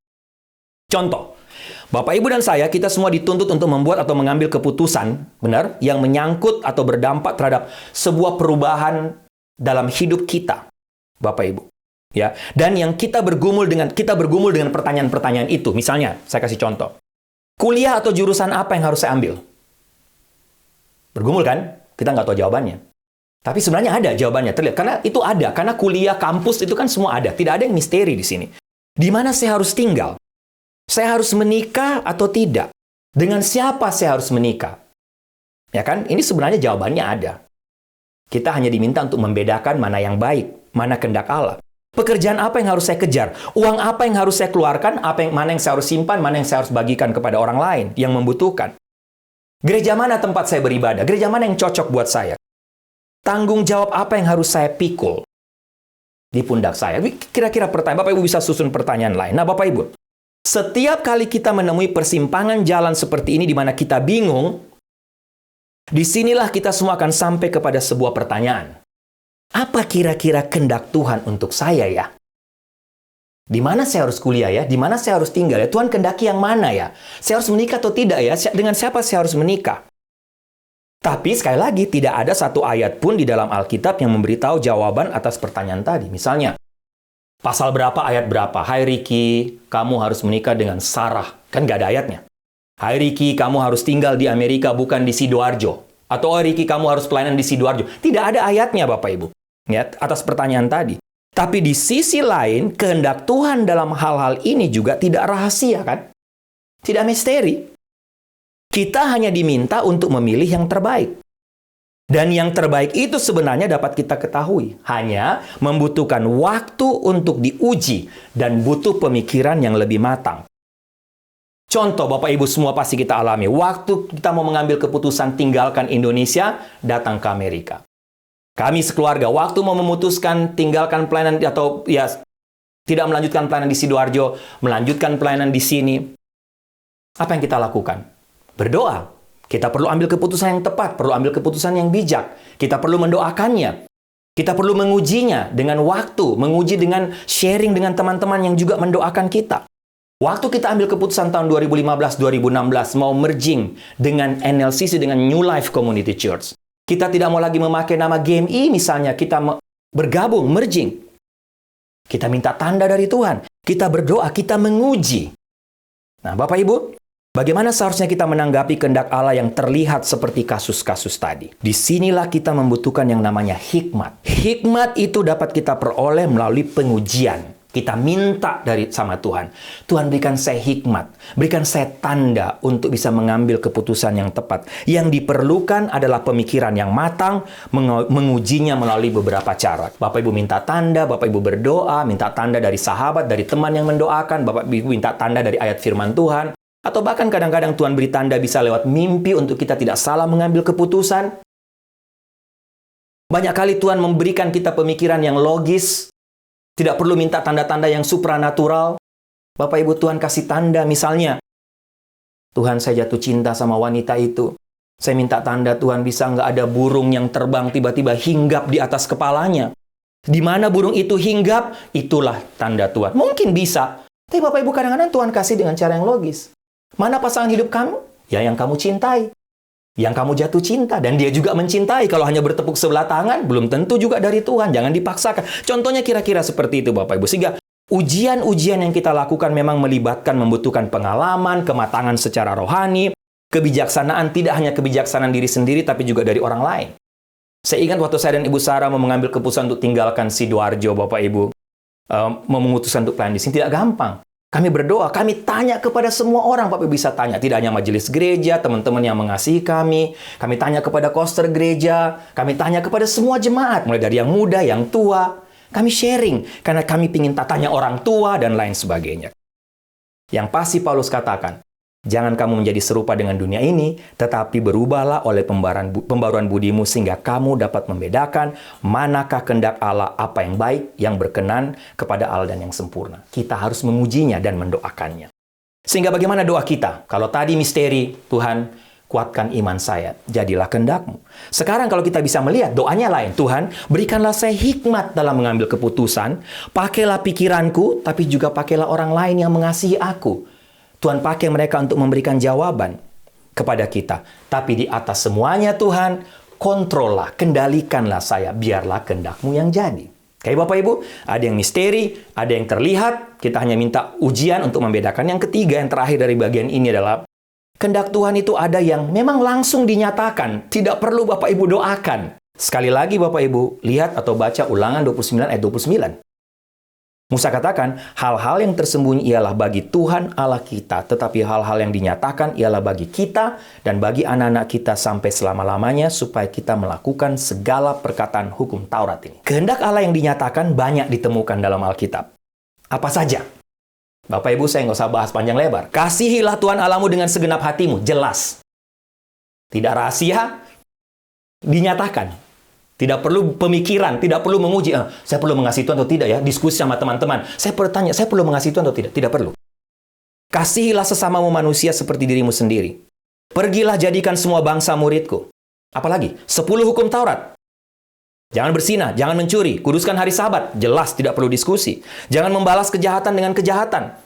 Speaker 3: Contoh, Bapak, Ibu, dan saya, kita semua dituntut untuk membuat atau mengambil keputusan, benar, yang menyangkut atau berdampak terhadap sebuah perubahan dalam hidup kita, Bapak, Ibu. Ya, dan yang kita bergumul dengan pertanyaan-pertanyaan itu. Misalnya, saya kasih contoh. Kuliah atau jurusan apa yang harus saya ambil? Bergumul kan? Kita nggak tahu jawabannya. Tapi sebenarnya ada jawabannya, terlihat. Karena itu ada. Karena kuliah, kampus, itu kan semua ada. Tidak ada yang misteri di sini. Di mana saya harus tinggal? Saya harus menikah atau tidak? Dengan siapa saya harus menikah? Ya kan? Ini sebenarnya jawabannya ada. Kita hanya diminta untuk membedakan mana yang baik, mana kehendak Allah. Pekerjaan apa yang harus saya kejar? Uang apa yang harus saya keluarkan? Mana yang saya harus simpan? Mana yang saya harus bagikan kepada orang lain yang membutuhkan? Gereja mana tempat saya beribadah? Gereja mana yang cocok buat saya? Tanggung jawab apa yang harus saya pikul di pundak saya? Kira-kira pertanyaan. Bapak Ibu bisa susun pertanyaan lain. Nah, Bapak Ibu, setiap kali kita menemui persimpangan jalan seperti ini di mana kita bingung, disinilah kita semua akan sampai kepada sebuah pertanyaan. Apa kira-kira kehendak Tuhan untuk saya ya? Di mana saya harus kuliah ya? Di mana saya harus tinggal ya? Tuhan kehendaki yang mana ya? Saya harus menikah atau tidak ya? Dengan siapa saya harus menikah? Tapi sekali lagi, tidak ada satu ayat pun di dalam Alkitab yang memberitahu jawaban atas pertanyaan tadi. Misalnya, pasal berapa, ayat berapa? Hai Ricky, kamu harus menikah dengan Sarah. Kan nggak ada ayatnya. Hai Ricky, kamu harus tinggal di Amerika, bukan di Sidoarjo. Atau oh Ricky, kamu harus pelayanan di Sidoarjo. Tidak ada ayatnya, Bapak Ibu. Ya, atas pertanyaan tadi. Tapi di sisi lain, kehendak Tuhan dalam hal-hal ini juga tidak rahasia, kan? Tidak misteri. Kita hanya diminta untuk memilih yang terbaik. Dan yang terbaik itu sebenarnya dapat kita ketahui. Hanya membutuhkan waktu untuk diuji dan butuh pemikiran yang lebih matang. Contoh Bapak Ibu semua pasti kita alami. Waktu kita mau mengambil keputusan tinggalkan Indonesia, datang ke Amerika. Kami sekeluarga, waktu mau memutuskan tinggalkan pelayanan atau ya tidak melanjutkan pelayanan di Sidoarjo, melanjutkan pelayanan di sini. Apa yang kita lakukan? Berdoa. Kita perlu ambil keputusan yang tepat, perlu ambil keputusan yang bijak. Kita perlu mendoakannya. Kita perlu mengujinya dengan waktu, menguji dengan sharing dengan teman-teman yang juga mendoakan kita. Waktu kita ambil keputusan tahun 2015-2016 mau merging dengan NLCC, dengan New Life Community Church. Kita tidak mau lagi memakai nama GMI misalnya, kita bergabung, merging. Kita minta tanda dari Tuhan. Kita berdoa, kita menguji. Nah, Bapak Ibu, bagaimana seharusnya kita menanggapi kehendak Allah yang terlihat seperti kasus-kasus tadi? Disinilah kita membutuhkan yang namanya hikmat. Hikmat itu dapat kita peroleh melalui pengujian. Kita minta sama Tuhan. Tuhan berikan saya hikmat. Berikan saya tanda untuk bisa mengambil keputusan yang tepat. Yang diperlukan adalah pemikiran yang matang, mengujinya melalui beberapa cara. Bapak Ibu minta tanda, Bapak Ibu berdoa, minta tanda dari sahabat, dari teman yang mendoakan, Bapak Ibu minta tanda dari ayat firman Tuhan. Atau bahkan kadang-kadang Tuhan beri tanda bisa lewat mimpi untuk kita tidak salah mengambil keputusan. Banyak kali Tuhan memberikan kita pemikiran yang logis. Tidak perlu minta tanda-tanda yang supranatural. Bapak Ibu, Tuhan kasih tanda misalnya. Tuhan, saya jatuh cinta sama wanita itu. Saya minta tanda Tuhan, bisa nggak ada burung yang terbang tiba-tiba hinggap di atas kepalanya. Di mana burung itu hinggap, itulah tanda Tuhan. Mungkin bisa. Tapi Bapak Ibu, kadang-kadang Tuhan kasih dengan cara yang logis. Mana pasangan hidup kamu? Ya yang kamu cintai. Yang kamu jatuh cinta. Dan dia juga mencintai. Kalau hanya bertepuk sebelah tangan, belum tentu juga dari Tuhan. Jangan dipaksakan. Contohnya kira-kira seperti itu Bapak Ibu. Sehingga ujian-ujian yang kita lakukan memang membutuhkan pengalaman, kematangan secara rohani, kebijaksanaan, tidak hanya kebijaksanaan diri sendiri, tapi juga dari orang lain. Saya ingat waktu saya dan Ibu Sarah mau mengambil keputusan untuk tinggalkan Sidoarjo, Bapak Ibu. Memutuskan untuk pelayanan di sini tidak gampang. Kami berdoa, kami tanya kepada semua orang, Bapak Ibu bisa tanya. Tidak hanya majelis gereja, teman-teman yang mengasihi kami. Kami tanya kepada koster gereja. Kami tanya kepada semua jemaat. Mulai dari yang muda, yang tua. Kami sharing. Karena kami ingin tanya orang tua dan lain sebagainya. Yang pasti Paulus katakan, jangan kamu menjadi serupa dengan dunia ini, tetapi berubahlah oleh pembaruan budimu sehingga kamu dapat membedakan manakah kehendak Allah, apa yang baik, yang berkenan kepada Allah dan yang sempurna. Kita harus mengujinya dan mendoakannya. Sehingga bagaimana doa kita? Kalau tadi misteri, Tuhan, kuatkan iman saya, jadilah kehendak-Mu. Sekarang kalau kita bisa melihat, doanya lain. Tuhan, berikanlah saya hikmat dalam mengambil keputusan, pakailah pikiranku, tapi juga pakailah orang lain yang mengasihi aku. Tuhan pakai mereka untuk memberikan jawaban kepada kita. Tapi di atas semuanya Tuhan, kontrollah, kendalikanlah saya, biarlah kehendak-Mu yang jadi. Kayak Bapak Ibu, ada yang misteri, ada yang terlihat, kita hanya minta ujian untuk membedakan. Yang ketiga, yang terakhir dari bagian ini adalah, kehendak Tuhan itu ada yang memang langsung dinyatakan, tidak perlu Bapak Ibu doakan. Sekali lagi Bapak Ibu, lihat atau baca Ulangan 29 ayat 29. Musa katakan, hal-hal yang tersembunyi ialah bagi Tuhan Allah kita, tetapi hal-hal yang dinyatakan ialah bagi kita dan bagi anak-anak kita sampai selama-lamanya, supaya kita melakukan segala perkataan hukum Taurat ini. Kehendak Allah yang dinyatakan banyak ditemukan dalam Alkitab. Apa saja? Bapak Ibu, saya nggak usah bahas panjang lebar. Kasihilah Tuhan Allahmu dengan segenap hatimu, jelas. Tidak rahasia, dinyatakan. Tidak perlu pemikiran, tidak perlu menguji. Saya perlu mengasihi Tuhan atau tidak ya? Diskusi sama teman-teman. Saya bertanya, saya perlu mengasihi Tuhan atau tidak? Tidak perlu. Kasihilah sesamamu manusia seperti dirimu sendiri. Pergilah jadikan semua bangsa muridku. Apalagi? 10 hukum Taurat. Jangan berzina, jangan mencuri, kuduskan hari Sabat. Jelas, tidak perlu diskusi. Jangan membalas kejahatan dengan kejahatan.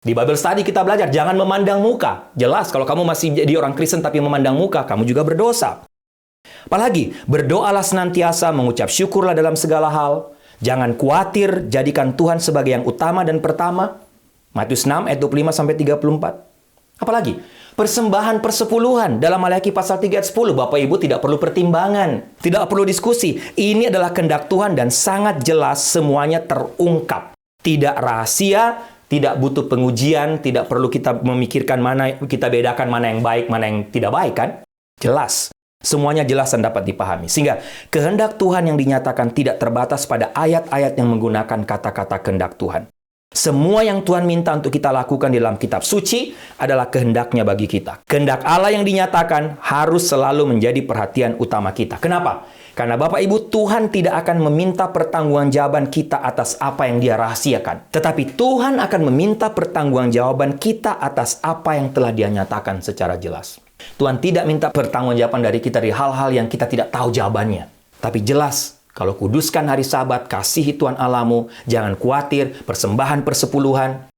Speaker 3: Di Bible Study kita belajar, jangan memandang muka. Jelas, kalau kamu masih jadi orang Kristen tapi memandang muka, kamu juga berdosa. Apalagi, berdoalah senantiasa, mengucap syukurlah dalam segala hal. Jangan khawatir, jadikan Tuhan sebagai yang utama dan pertama. Matius 6 ayat 25-34. Apalagi, persembahan persepuluhan dalam Maleakhi pasal 3 ayat 10. Bapak Ibu tidak perlu pertimbangan, tidak perlu diskusi. Ini adalah kehendak Tuhan dan sangat jelas semuanya terungkap. Tidak rahasia, tidak butuh pengujian, tidak perlu kita memikirkan mana, kita bedakan mana yang baik, mana yang tidak baik kan? Jelas. Semuanya jelas dan dapat dipahami. Sehingga kehendak Tuhan yang dinyatakan tidak terbatas pada ayat-ayat yang menggunakan kata-kata kehendak Tuhan. Semua yang Tuhan minta untuk kita lakukan di dalam kitab suci adalah kehendaknya bagi kita. Kehendak Allah yang dinyatakan harus selalu menjadi perhatian utama kita. Kenapa? Karena Bapak Ibu, Tuhan tidak akan meminta pertanggungjawaban kita atas apa yang Dia rahasiakan. Tetapi Tuhan akan meminta pertanggungjawaban kita atas apa yang telah Dia nyatakan secara jelas. Tuhan tidak minta pertanggungjawaban dari kita dari hal-hal yang kita tidak tahu jawabannya. Tapi jelas, kalau kuduskan hari Sabat, kasihi Tuhan Allahmu, jangan khawatir, persembahan persepuluhan,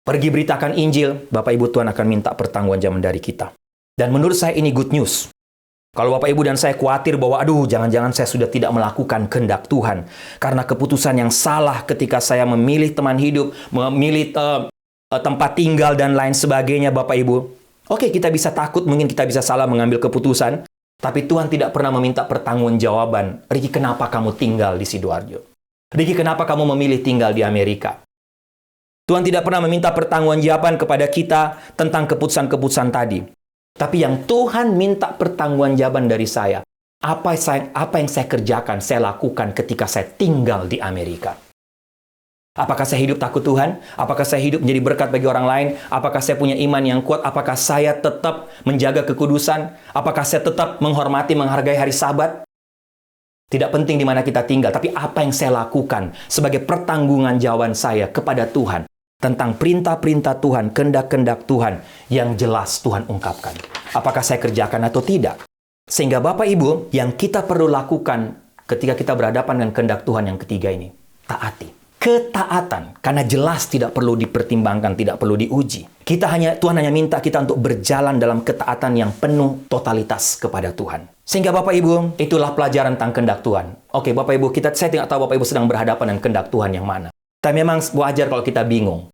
Speaker 3: pergi beritakan Injil, Bapak Ibu, Tuhan akan minta pertanggungjawaban dari kita. Dan menurut saya ini good news. Kalau Bapak Ibu dan saya khawatir bahwa, aduh, jangan-jangan saya sudah tidak melakukan kehendak Tuhan. Karena keputusan yang salah ketika saya memilih teman hidup, memilih tempat tinggal dan lain sebagainya, Bapak Ibu. Oke, kita bisa takut, mungkin kita bisa salah mengambil keputusan. Tapi Tuhan tidak pernah meminta pertanggungjawaban. Ricky, kenapa kamu tinggal di Sidoarjo? Ricky, kenapa kamu memilih tinggal di Amerika? Tuhan tidak pernah meminta pertanggungjawaban kepada kita tentang keputusan-keputusan tadi. Tapi yang Tuhan minta pertanggungjawaban dari saya, apa yang saya kerjakan, saya lakukan ketika saya tinggal di Amerika. Apakah saya hidup takut Tuhan? Apakah saya hidup menjadi berkat bagi orang lain? Apakah saya punya iman yang kuat? Apakah saya tetap menjaga kekudusan? Apakah saya tetap menghormati, menghargai hari Sabat? Tidak penting di mana kita tinggal, tapi apa yang saya lakukan sebagai pertanggungjawaban saya kepada Tuhan tentang perintah-perintah Tuhan, kehendak-kehendak Tuhan yang jelas Tuhan ungkapkan. Apakah saya kerjakan atau tidak? Sehingga Bapak Ibu, yang kita perlu lakukan ketika kita berhadapan dengan kehendak Tuhan yang ketiga ini, taati. Ketaatan, karena jelas tidak perlu dipertimbangkan, tidak perlu diuji. Tuhan hanya minta kita untuk berjalan dalam ketaatan yang penuh totalitas kepada Tuhan. Sehingga Bapak Ibu, itulah pelajaran tentang kehendak Tuhan. Oke, Bapak Ibu, saya tidak tahu Bapak Ibu sedang berhadapan dengan kehendak Tuhan yang mana. Tapi memang wajar kalau kita bingung.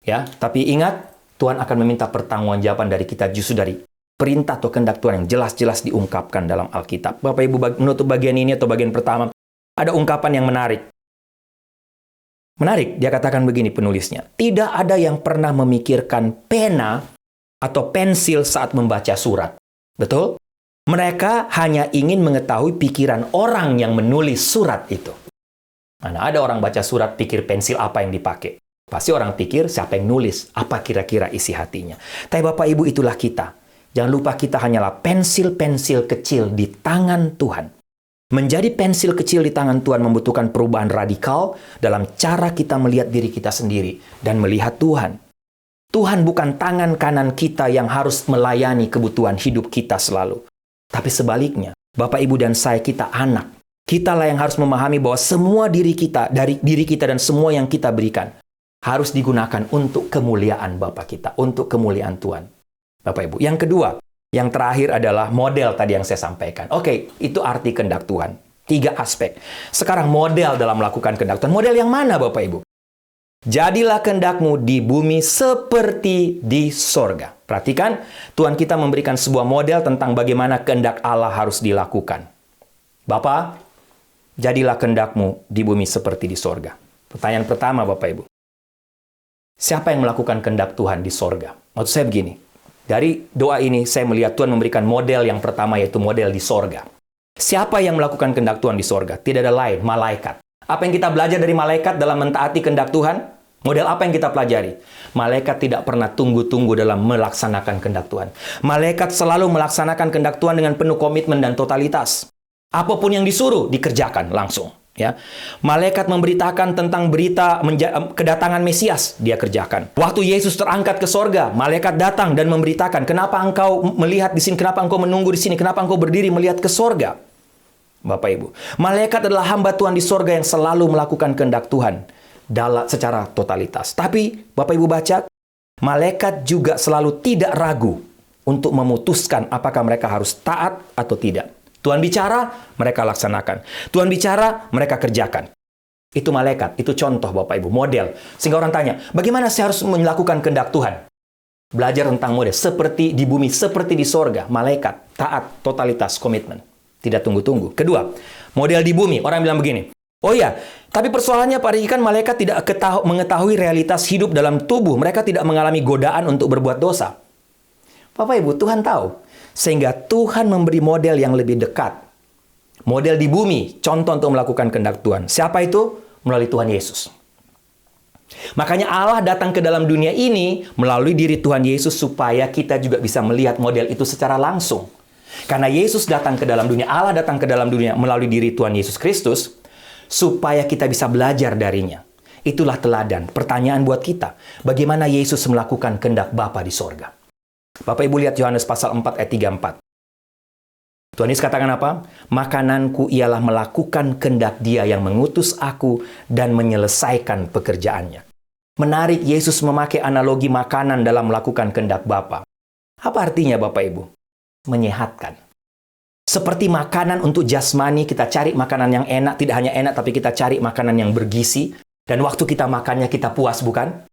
Speaker 3: Ya, tapi ingat, Tuhan akan meminta pertanggungjawaban dari kita justru dari perintah atau kehendak Tuhan yang jelas-jelas diungkapkan dalam Alkitab. Bapak Ibu menutup bagian ini atau bagian pertama, ada ungkapan yang menarik. Menarik, dia katakan begini penulisnya. Tidak ada yang pernah memikirkan pena atau pensil saat membaca surat. Betul? Mereka hanya ingin mengetahui pikiran orang yang menulis surat itu. Mana ada orang baca surat pikir pensil apa yang dipakai. Pasti orang pikir siapa yang nulis, apa kira-kira isi hatinya. Tapi Bapak Ibu, itulah kita. Jangan lupa kita hanyalah pensil-pensil kecil di tangan Tuhan. Menjadi pensil kecil di tangan Tuhan membutuhkan perubahan radikal dalam cara kita melihat diri kita sendiri dan melihat Tuhan. Tuhan bukan tangan kanan kita yang harus melayani kebutuhan hidup kita selalu. Tapi sebaliknya, Bapak, Ibu, dan saya, kita anak. Kitalah yang harus memahami bahwa semua diri kita, dari diri kita dan semua yang kita berikan, harus digunakan untuk kemuliaan Bapa kita, untuk kemuliaan Tuhan. Bapak Ibu, yang kedua, yang terakhir adalah model tadi yang saya sampaikan. Oke, itu arti kehendak Tuhan. 3 aspek. Sekarang model dalam melakukan kehendak Tuhan. Model yang mana Bapak Ibu? Jadilah kehendakmu di bumi seperti di sorga. Perhatikan, Tuhan kita memberikan sebuah model tentang bagaimana kehendak Allah harus dilakukan. Bapak, jadilah kehendakmu di bumi seperti di sorga. Pertanyaan pertama Bapak Ibu. Siapa yang melakukan kehendak Tuhan di sorga? Maksud saya begini. Dari doa ini, saya melihat Tuhan memberikan model yang pertama, yaitu model di sorga. Siapa yang melakukan kehendak Tuhan di sorga? Tidak ada lain, malaikat. Apa yang kita belajar dari malaikat dalam mentaati kehendak Tuhan? Model apa yang kita pelajari? Malaikat tidak pernah tunggu-tunggu dalam melaksanakan kehendak Tuhan. Malaikat selalu melaksanakan kehendak Tuhan dengan penuh komitmen dan totalitas. Apapun yang disuruh, dikerjakan langsung. Ya, malaikat memberitakan tentang berita kedatangan Mesias, dia kerjakan. Waktu Yesus terangkat ke sorga, malaikat datang dan memberitakan, kenapa engkau melihat di sini, kenapa engkau menunggu di sini, kenapa engkau berdiri melihat ke sorga. Bapak Ibu, malaikat adalah hamba Tuhan di sorga yang selalu melakukan kehendak Tuhan secara totalitas. Tapi Bapak Ibu baca, malaikat juga selalu tidak ragu untuk memutuskan apakah mereka harus taat atau tidak. Tuhan bicara, mereka laksanakan. Tuhan bicara, mereka kerjakan. Itu malaikat, itu contoh Bapak Ibu, model. Sehingga orang tanya, bagaimana saya harus melakukan kehendak Tuhan? Belajar tentang model, seperti di bumi, seperti di sorga. Malaikat, taat, totalitas, komitmen. Tidak tunggu-tunggu. Kedua, model di bumi. Orang bilang begini, oh ya, tapi persoalannya Pak Riki, kan malaikat tidak mengetahui realitas hidup dalam tubuh. Mereka tidak mengalami godaan untuk berbuat dosa. Bapak Ibu, Tuhan tahu. Sehingga Tuhan memberi model yang lebih dekat. Model di bumi, contoh untuk melakukan kehendak Tuhan. Siapa itu? Melalui Tuhan Yesus. Makanya Allah datang ke dalam dunia ini melalui diri Tuhan Yesus supaya kita juga bisa melihat model itu secara langsung. Karena Yesus datang ke dalam dunia, Allah datang ke dalam dunia melalui diri Tuhan Yesus Kristus, supaya kita bisa belajar darinya. Itulah teladan. Pertanyaan buat kita, bagaimana Yesus melakukan kehendak Bapa di sorga? Bapak Ibu lihat Yohanes pasal 4 ayat 34. Tuhan Yesus katakan apa? Makananku ialah melakukan kehendak Dia yang mengutus aku dan menyelesaikan pekerjaannya. Menarik, Yesus memakai analogi makanan dalam melakukan kehendak Bapa. Apa artinya Bapak Ibu? Menyehatkan. Seperti makanan untuk jasmani, kita cari makanan yang enak, tidak hanya enak, tapi kita cari makanan yang bergizi. Dan waktu kita makannya, kita puas, bukan?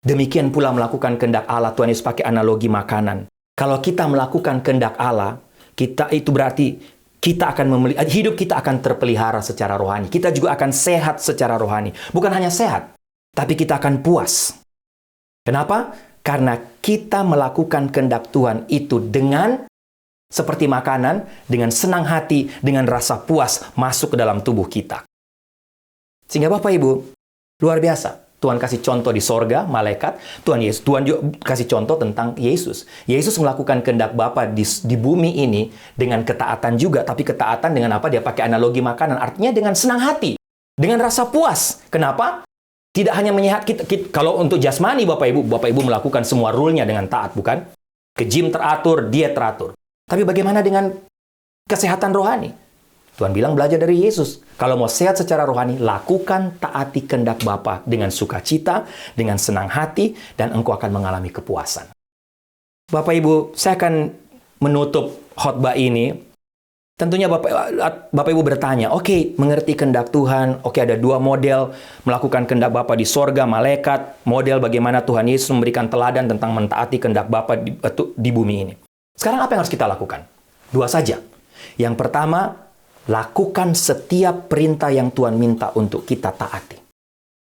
Speaker 3: Demikian pula melakukan kehendak Allah. Tuhan Yesus pakai analogi makanan. Kalau kita melakukan kehendak Allah, kita itu berarti kita akan hidup kita akan terpelihara secara rohani. Kita juga akan sehat secara rohani. Bukan hanya sehat, tapi kita akan puas. Kenapa? Karena kita melakukan kehendak Tuhan itu dengan seperti makanan, dengan senang hati, dengan rasa puas masuk ke dalam tubuh kita. Sehingga Bapak Ibu, luar biasa. Tuhan kasih contoh di sorga, malaikat. Tuhan juga kasih contoh tentang Yesus. Yesus melakukan kehendak Bapa di bumi ini dengan ketaatan juga. Tapi ketaatan dengan apa? Dia pakai analogi makanan. Artinya dengan senang hati. Dengan rasa puas. Kenapa? Tidak hanya menyehatkan. Kalau untuk jasmani Bapak Ibu melakukan semua rule-nya dengan taat, bukan? Ke gym teratur, diet teratur. Tapi bagaimana dengan kesehatan rohani? Tuhan bilang belajar dari Yesus. Kalau mau sehat secara rohani, lakukan taati kehendak Bapa dengan sukacita, dengan senang hati, dan engkau akan mengalami kepuasan. Bapak Ibu, saya akan menutup khotbah ini. Tentunya Bapak Ibu bertanya, oke, mengerti kehendak Tuhan, oke, ada dua model melakukan kehendak Bapa di sorga, malaikat, model bagaimana Tuhan Yesus memberikan teladan tentang mentaati kehendak Bapa di bumi ini. Sekarang apa yang harus kita lakukan? Dua saja. Yang pertama, lakukan setiap perintah yang Tuhan minta untuk kita taati.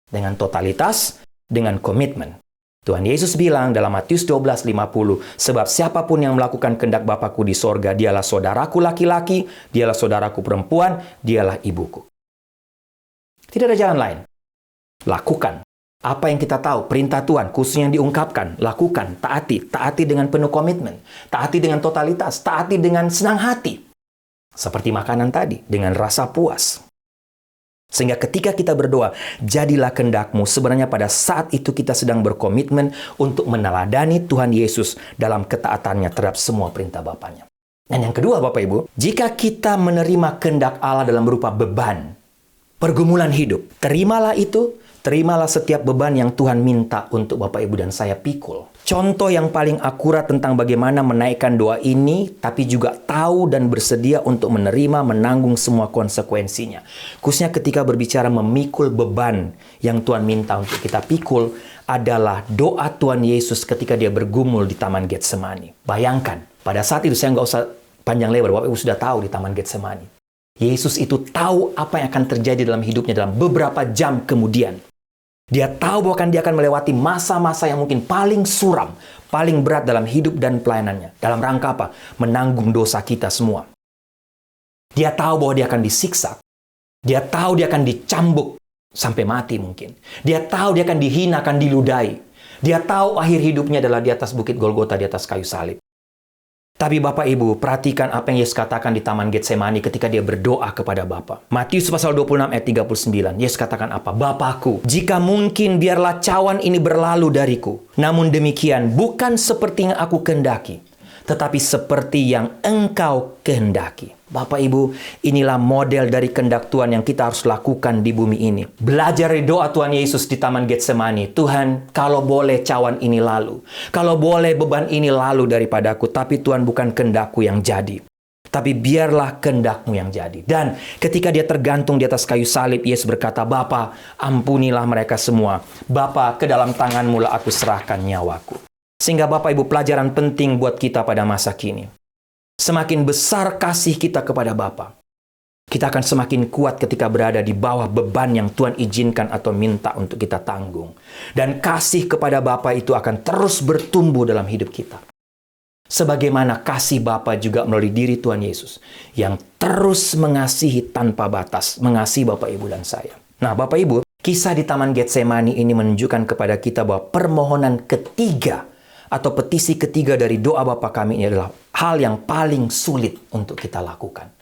Speaker 3: Dengan totalitas, dengan komitmen. Tuhan Yesus bilang dalam Matius 12:50, sebab siapapun yang melakukan kehendak Bapa-Ku di sorga, dialah saudaraku laki-laki, dialah saudaraku perempuan, dialah ibuku. Tidak ada jalan lain. Lakukan. Apa yang kita tahu, perintah Tuhan, khususnya yang diungkapkan, lakukan, taati. Taati dengan penuh komitmen. Taati dengan totalitas. Taati dengan senang hati. Seperti makanan tadi, dengan rasa puas. Sehingga ketika kita berdoa, jadilah kehendak-Mu, sebenarnya pada saat itu kita sedang berkomitmen untuk meneladani Tuhan Yesus dalam ketaatannya terhadap semua perintah Bapaknya. Dan yang kedua Bapak Ibu, jika kita menerima kehendak Allah dalam berupa beban, pergumulan hidup, terimalah itu, terimalah setiap beban yang Tuhan minta untuk Bapak Ibu dan saya pikul. Contoh yang paling akurat tentang bagaimana menaikkan doa ini, tapi juga tahu dan bersedia untuk menerima, menanggung semua konsekuensinya. Khususnya ketika berbicara memikul beban yang Tuhan minta untuk kita pikul, adalah doa Tuhan Yesus ketika Dia bergumul di Taman Getsemani. Bayangkan, pada saat itu saya nggak usah panjang lebar, Bapak Ibu sudah tahu di Taman Getsemani. Yesus itu tahu apa yang akan terjadi dalam hidupnya dalam beberapa jam kemudian. Dia tahu bahwa dia akan melewati masa-masa yang mungkin paling suram, paling berat dalam hidup dan pelayanannya. Dalam rangka apa? Menanggung dosa kita semua. Dia tahu bahwa dia akan disiksa. Dia tahu dia akan dicambuk sampai mati mungkin. Dia tahu dia akan dihina, akan diludahi. Dia tahu akhir hidupnya adalah di atas bukit Golgota, di atas kayu salib. Tapi Bapak Ibu, perhatikan apa yang Yesus katakan di Taman Getsemani ketika dia berdoa kepada Bapa. Matius pasal 26 ayat 39. Yesus katakan apa? Bapakku, jika mungkin biarlah cawan ini berlalu dariku. Namun demikian, bukan seperti yang aku kehendaki, tetapi seperti yang Engkau kehendaki. Bapak Ibu, inilah model dari kehendak Tuhan yang kita harus lakukan di bumi ini. Belajar dari doa Tuhan Yesus di Taman Getsemani. Tuhan, kalau boleh cawan ini lalu. Kalau boleh beban ini lalu daripadaku. Tapi Tuhan, bukan kehendakku yang jadi, tapi biarlah kehendak-Mu yang jadi. Dan ketika dia tergantung di atas kayu salib, Yesus berkata, Bapa, ampunilah mereka semua. Bapa, ke dalam tangan-Mu lah aku serahkan nyawaku. Sehingga Bapak Ibu, pelajaran penting buat kita pada masa kini. Semakin besar kasih kita kepada Bapa, kita akan semakin kuat ketika berada di bawah beban yang Tuhan izinkan atau minta untuk kita tanggung. Dan kasih kepada Bapa itu akan terus bertumbuh dalam hidup kita. Sebagaimana kasih Bapa juga melalui diri Tuhan Yesus, yang terus mengasihi tanpa batas, mengasihi Bapak Ibu dan saya. Nah Bapak Ibu, Kisah di Taman Getsemani ini menunjukkan kepada kita bahwa permohonan ketiga atau petisi ketiga dari doa Bapa kami ini adalah hal yang paling sulit untuk kita lakukan.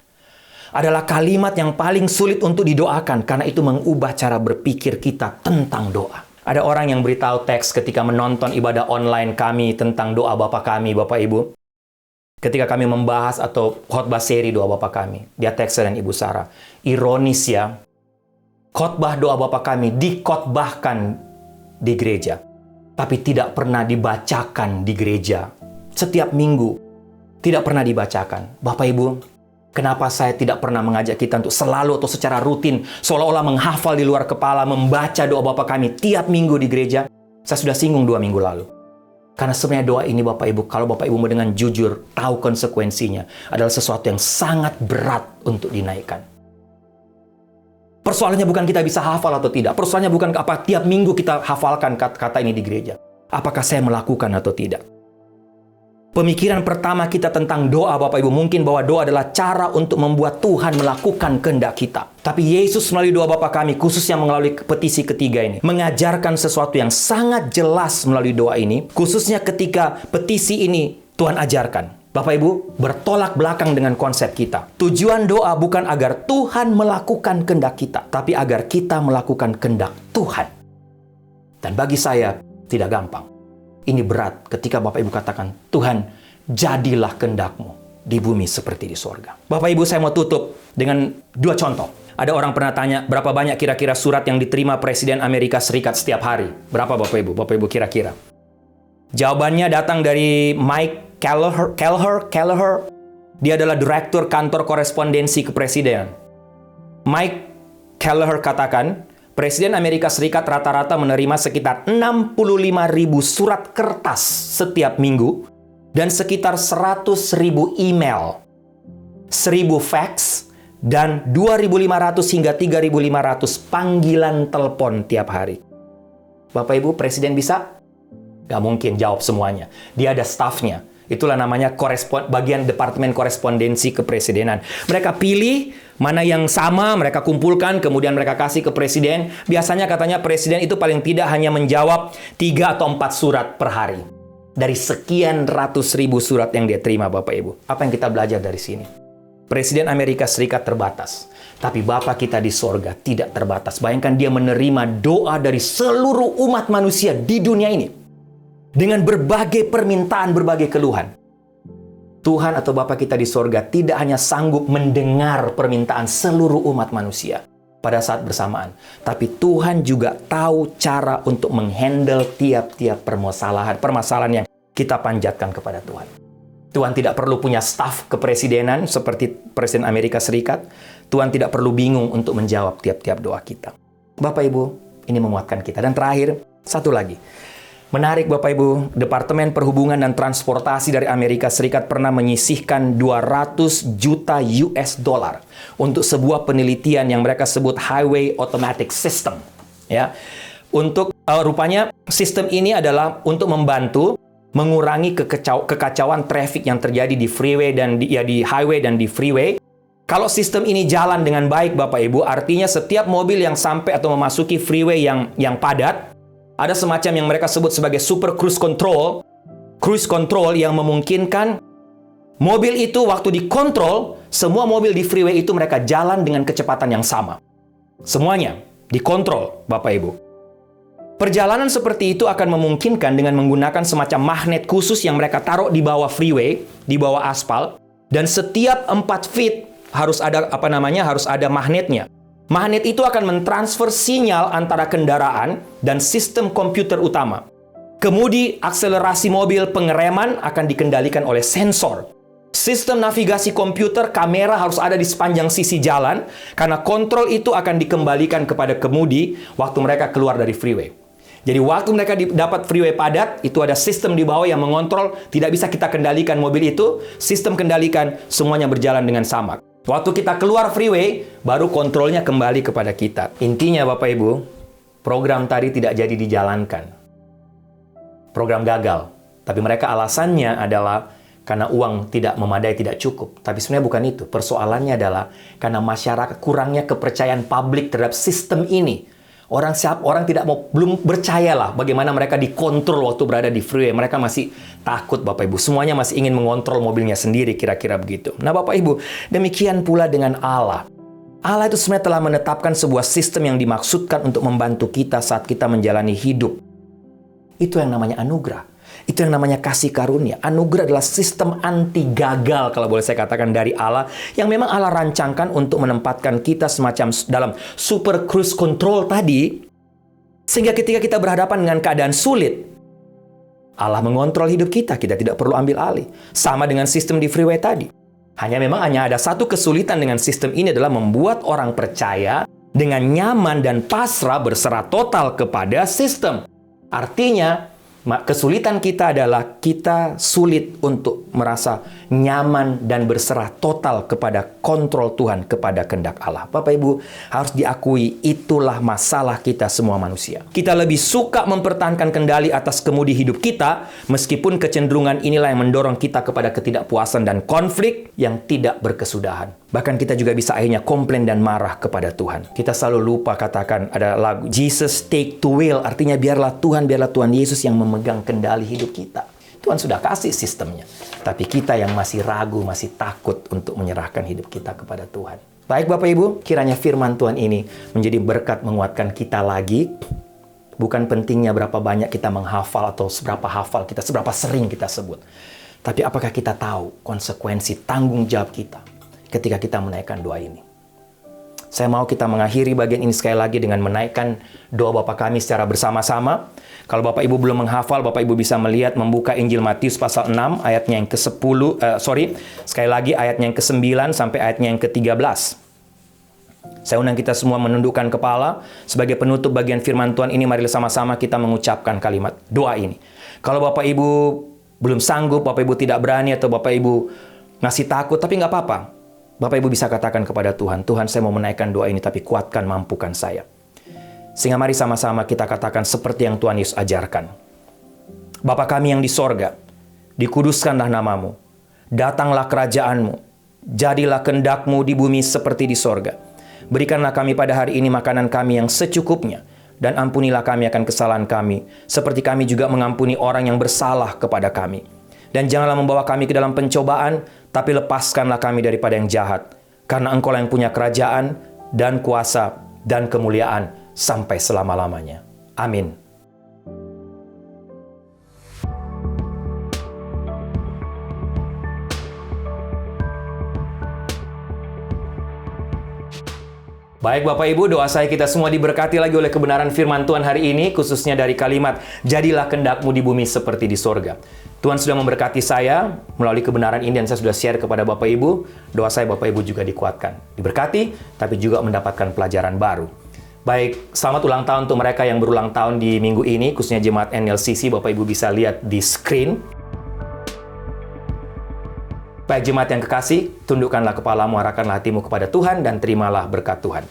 Speaker 3: Adalah kalimat yang paling sulit untuk didoakan karena itu mengubah cara berpikir kita tentang doa. Ada orang yang beritahu teks ketika menonton ibadah online kami tentang doa Bapa kami, Bapak Ibu. Ketika kami membahas atau khotbah seri doa Bapa kami, dia teks dan Ibu Sarah. Ironis ya, khotbah doa Bapa kami dikhotbahkan di gereja, tapi tidak pernah dibacakan di gereja. Setiap minggu tidak pernah dibacakan. Bapak Ibu, kenapa saya tidak pernah mengajak kita untuk selalu atau secara rutin, seolah-olah menghafal di luar kepala, membaca doa Bapa kami tiap minggu di gereja? Saya sudah singgung 2 minggu lalu. Karena sebenarnya doa ini Bapak Ibu, kalau Bapak Ibu mau dengan jujur, tahu konsekuensinya, adalah sesuatu yang sangat berat untuk dinaikkan. Persoalannya bukan kita bisa hafal atau tidak. Persoalannya bukan apa tiap minggu kita hafalkan kata ini di gereja. Apakah saya melakukan atau tidak? Pemikiran pertama kita tentang doa Bapak Ibu, mungkin bahwa doa adalah cara untuk membuat Tuhan melakukan kehendak kita. Tapi Yesus melalui doa Bapa kami, khususnya melalui petisi ketiga ini, mengajarkan sesuatu yang sangat jelas melalui doa ini, khususnya ketika petisi ini Tuhan ajarkan. Bapak Ibu, bertolak belakang dengan konsep kita. Tujuan doa bukan agar Tuhan melakukan kehendak kita, tapi agar kita melakukan kehendak Tuhan. Dan bagi saya, tidak gampang. Ini berat ketika Bapak Ibu katakan, Tuhan, jadilah kehendak-Mu di bumi seperti di sorga. Bapak Ibu, saya mau tutup dengan 2 contoh. Ada orang pernah tanya, berapa banyak kira-kira surat yang diterima Presiden Amerika Serikat setiap hari? Berapa Bapak Ibu? Bapak Ibu kira-kira? Jawabannya datang dari Mike Kelleher. Dia adalah direktur kantor korespondensi kepresidenan. Mike Kelleher katakan, Presiden Amerika Serikat rata-rata menerima sekitar 65.000 surat kertas setiap minggu dan sekitar 100.000 email, 1.000 fax, dan 2.500 hingga 3.500 panggilan telepon tiap hari. Bapak Ibu, Presiden bisa? Gak mungkin jawab semuanya. Dia ada stafnya. Itulah namanya bagian Departemen Korespondensi Kepresidenan. Mereka pilih mana yang sama, mereka kumpulkan, kemudian mereka kasih ke Presiden. Biasanya katanya Presiden itu paling tidak hanya menjawab 3 atau 4 surat per hari. Dari sekian ratus ribu surat yang dia terima, Bapak Ibu. Apa yang kita belajar dari sini? Presiden Amerika Serikat terbatas. Tapi Bapa kita di sorga tidak terbatas. Bayangkan dia menerima doa dari seluruh umat manusia di dunia ini. Dengan berbagai permintaan, berbagai keluhan. Tuhan atau Bapa kita di sorga tidak hanya sanggup mendengar permintaan seluruh umat manusia pada saat bersamaan. Tapi Tuhan juga tahu cara untuk menghandle tiap-tiap permasalahan yang kita panjatkan kepada Tuhan. Tuhan tidak perlu punya staf kepresidenan seperti Presiden Amerika Serikat. Tuhan tidak perlu bingung untuk menjawab tiap-tiap doa kita. Bapak Ibu, ini memuatkan kita. Dan terakhir, satu lagi. Menarik Bapak Ibu, Departemen Perhubungan dan Transportasi dari Amerika Serikat pernah menyisihkan 200 juta US dollar untuk sebuah penelitian yang mereka sebut Highway Automatic System. Ya, untuk rupanya sistem ini adalah untuk membantu mengurangi kekacauan traffic yang terjadi di freeway dan di highway dan di freeway. Kalau sistem ini jalan dengan baik Bapak Ibu, artinya setiap mobil yang sampai atau memasuki freeway yang padat, ada semacam yang mereka sebut sebagai super cruise control yang memungkinkan mobil itu waktu dikontrol, semua mobil di freeway itu mereka jalan dengan kecepatan yang sama. Semuanya dikontrol, Bapak Ibu. Perjalanan seperti itu akan memungkinkan dengan menggunakan semacam magnet khusus yang mereka taruh di bawah freeway, di bawah aspal, dan setiap 4 feet harus ada harus ada magnetnya. Magnet itu akan mentransfer sinyal antara kendaraan dan sistem komputer utama. Kemudi, akselerasi mobil, pengereman akan dikendalikan oleh sensor. Sistem navigasi komputer, kamera harus ada di sepanjang sisi jalan, karena kontrol itu akan dikembalikan kepada kemudi waktu mereka keluar dari freeway. Jadi waktu mereka dapat freeway padat, itu ada sistem di bawah yang mengontrol, tidak bisa kita kendalikan mobil itu, sistem kendalikan, semuanya berjalan dengan sama. Waktu kita keluar freeway, baru kontrolnya kembali kepada kita. Intinya Bapak Ibu, program tadi tidak jadi dijalankan. Program gagal. Tapi mereka alasannya adalah karena uang tidak memadai, tidak cukup. Tapi sebenarnya bukan itu. Persoalannya adalah karena masyarakat kurangnya kepercayaan publik terhadap sistem ini. Orang tidak mau, belum percayalah bagaimana mereka dikontrol waktu berada di freeway. Mereka masih takut, Bapak Ibu. Semuanya masih ingin mengontrol mobilnya sendiri, kira-kira begitu. Nah, Bapak Ibu, demikian pula dengan Allah. Allah itu sebenarnya telah menetapkan sebuah sistem yang dimaksudkan untuk membantu kita saat kita menjalani hidup. Itu yang namanya anugerah. Itu yang namanya kasih karunia. Anugerah adalah sistem anti gagal, kalau boleh saya katakan, dari Allah, yang memang Allah rancangkan untuk menempatkan kita semacam dalam super cruise control tadi, sehingga ketika kita berhadapan dengan keadaan sulit, Allah mengontrol hidup kita tidak perlu ambil alih. Sama dengan sistem di freeway tadi. Hanya ada satu kesulitan dengan sistem ini, adalah membuat orang percaya dengan nyaman dan pasrah berserah total kepada sistem. Artinya, kesulitan kita adalah kita sulit untuk merasa nyaman dan berserah total kepada kontrol Tuhan, kepada kehendak Allah. Bapak Ibu, harus diakui itulah masalah kita semua manusia. Kita lebih suka mempertahankan kendali atas kemudi hidup kita, meskipun kecenderungan inilah yang mendorong kita kepada ketidakpuasan dan konflik yang tidak berkesudahan. Bahkan kita juga bisa akhirnya komplain dan marah kepada Tuhan. Kita selalu lupa katakan, ada lagu Jesus take to wheel, artinya biarlah Tuhan Yesus yang memegang kendali hidup kita. Tuhan sudah kasih sistemnya, tapi kita yang masih ragu, masih takut untuk menyerahkan hidup kita kepada Tuhan. Baik Bapak Ibu, kiranya firman Tuhan ini menjadi berkat menguatkan kita lagi. Bukan pentingnya berapa banyak kita menghafal atau seberapa hafal kita, seberapa sering kita sebut. Tapi apakah kita tahu konsekuensi tanggung jawab kita ketika kita menaikkan doa ini? Saya mau kita mengakhiri bagian ini sekali lagi dengan menaikkan doa Bapa kami secara bersama-sama. Kalau Bapak Ibu belum menghafal, Bapak Ibu bisa melihat, membuka Injil Matius pasal 6, ayatnya yang ke-10, sekali lagi ayatnya yang ke-9 sampai ayatnya yang ke-13. Saya undang kita semua menundukkan kepala. Sebagai penutup bagian firman Tuhan ini, mari sama-sama kita mengucapkan kalimat doa ini. Kalau Bapak Ibu belum sanggup, Bapak Ibu tidak berani, atau Bapak Ibu masih takut, tapi nggak apa-apa. Bapak Ibu bisa katakan kepada Tuhan, Tuhan, saya mau menaikkan doa ini, tapi kuatkan, mampukan saya. Sehingga mari sama-sama kita katakan seperti yang Tuhan Yesus ajarkan. Bapa kami yang di sorga, dikuduskanlah namamu, datanglah kerajaanmu, jadilah kehendak-Mu di bumi seperti di sorga. Berikanlah kami pada hari ini makanan kami yang secukupnya, dan ampunilah kami akan kesalahan kami, seperti kami juga mengampuni orang yang bersalah kepada kami. Dan janganlah membawa kami ke dalam pencobaan, tapi lepaskanlah kami daripada yang jahat. Karena Engkau yang punya kerajaan, dan kuasa, dan kemuliaan, sampai selama-lamanya. Amin. Baik Bapak Ibu, doa saya kita semua diberkati lagi oleh kebenaran firman Tuhan hari ini, khususnya dari kalimat, jadilah kehendak-Mu di bumi seperti di sorga. Tuhan sudah memberkati saya melalui kebenaran ini, dan saya sudah share kepada Bapak Ibu. Doa saya Bapak Ibu juga dikuatkan, diberkati, tapi juga mendapatkan pelajaran baru. Baik, selamat ulang tahun untuk mereka yang berulang tahun di minggu ini, khususnya jemaat NLCC, Bapak Ibu bisa lihat di screen. Baik jemaat yang kekasih, tundukkanlah kepalamu, arahkanlah hatimu kepada Tuhan, dan terimalah berkat Tuhan.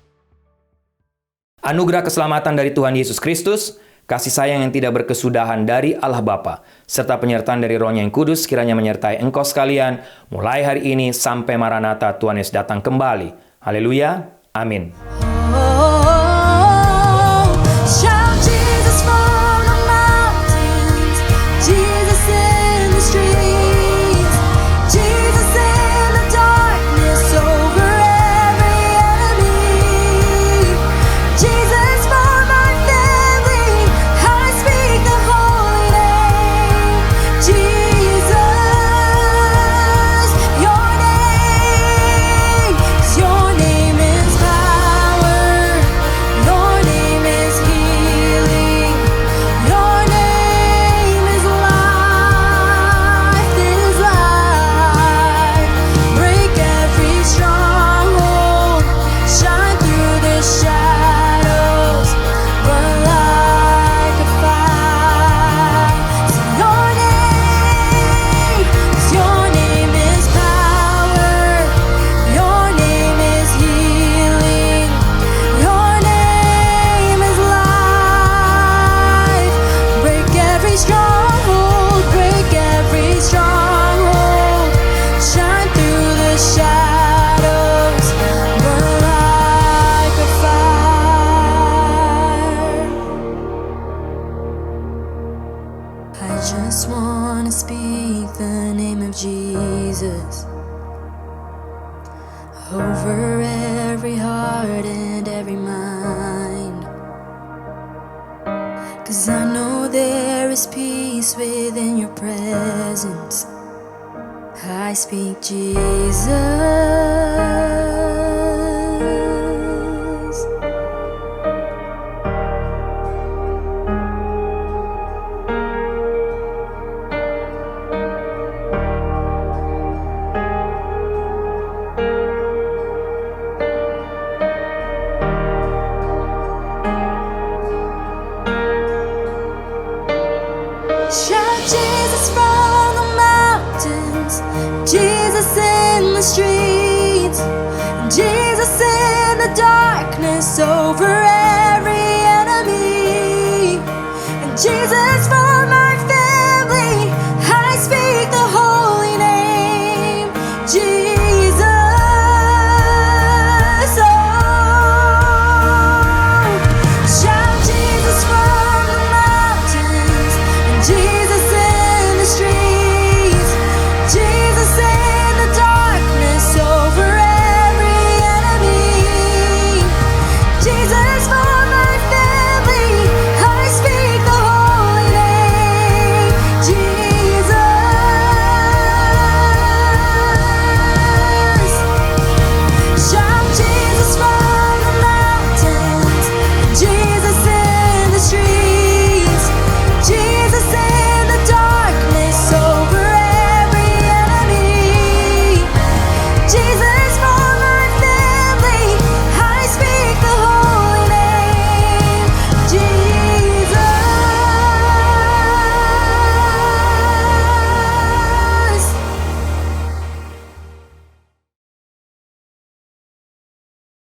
Speaker 3: Anugerah keselamatan dari Tuhan Yesus Kristus, kasih sayang yang tidak berkesudahan dari Allah Bapa, serta penyertaan dari Roh-Nya yang kudus, kiranya menyertai engkau sekalian, mulai hari ini sampai Maranatha Tuhan Yesus datang kembali. Haleluya, amin.
Speaker 2: Shout Jesus from the mountains, Jesus in the streets, Jesus in the darkness over every enemy, Jesus for my family, I speak the holy name, Jesus, your name is power. just want to speak the name of Jesus over every heart and every mind. 'Cause I know there is peace within your presence. I speak Jesus. Shout Jesus from the mountains, Jesus in the streets, Jesus in the darkness over every enemy, and Jesus for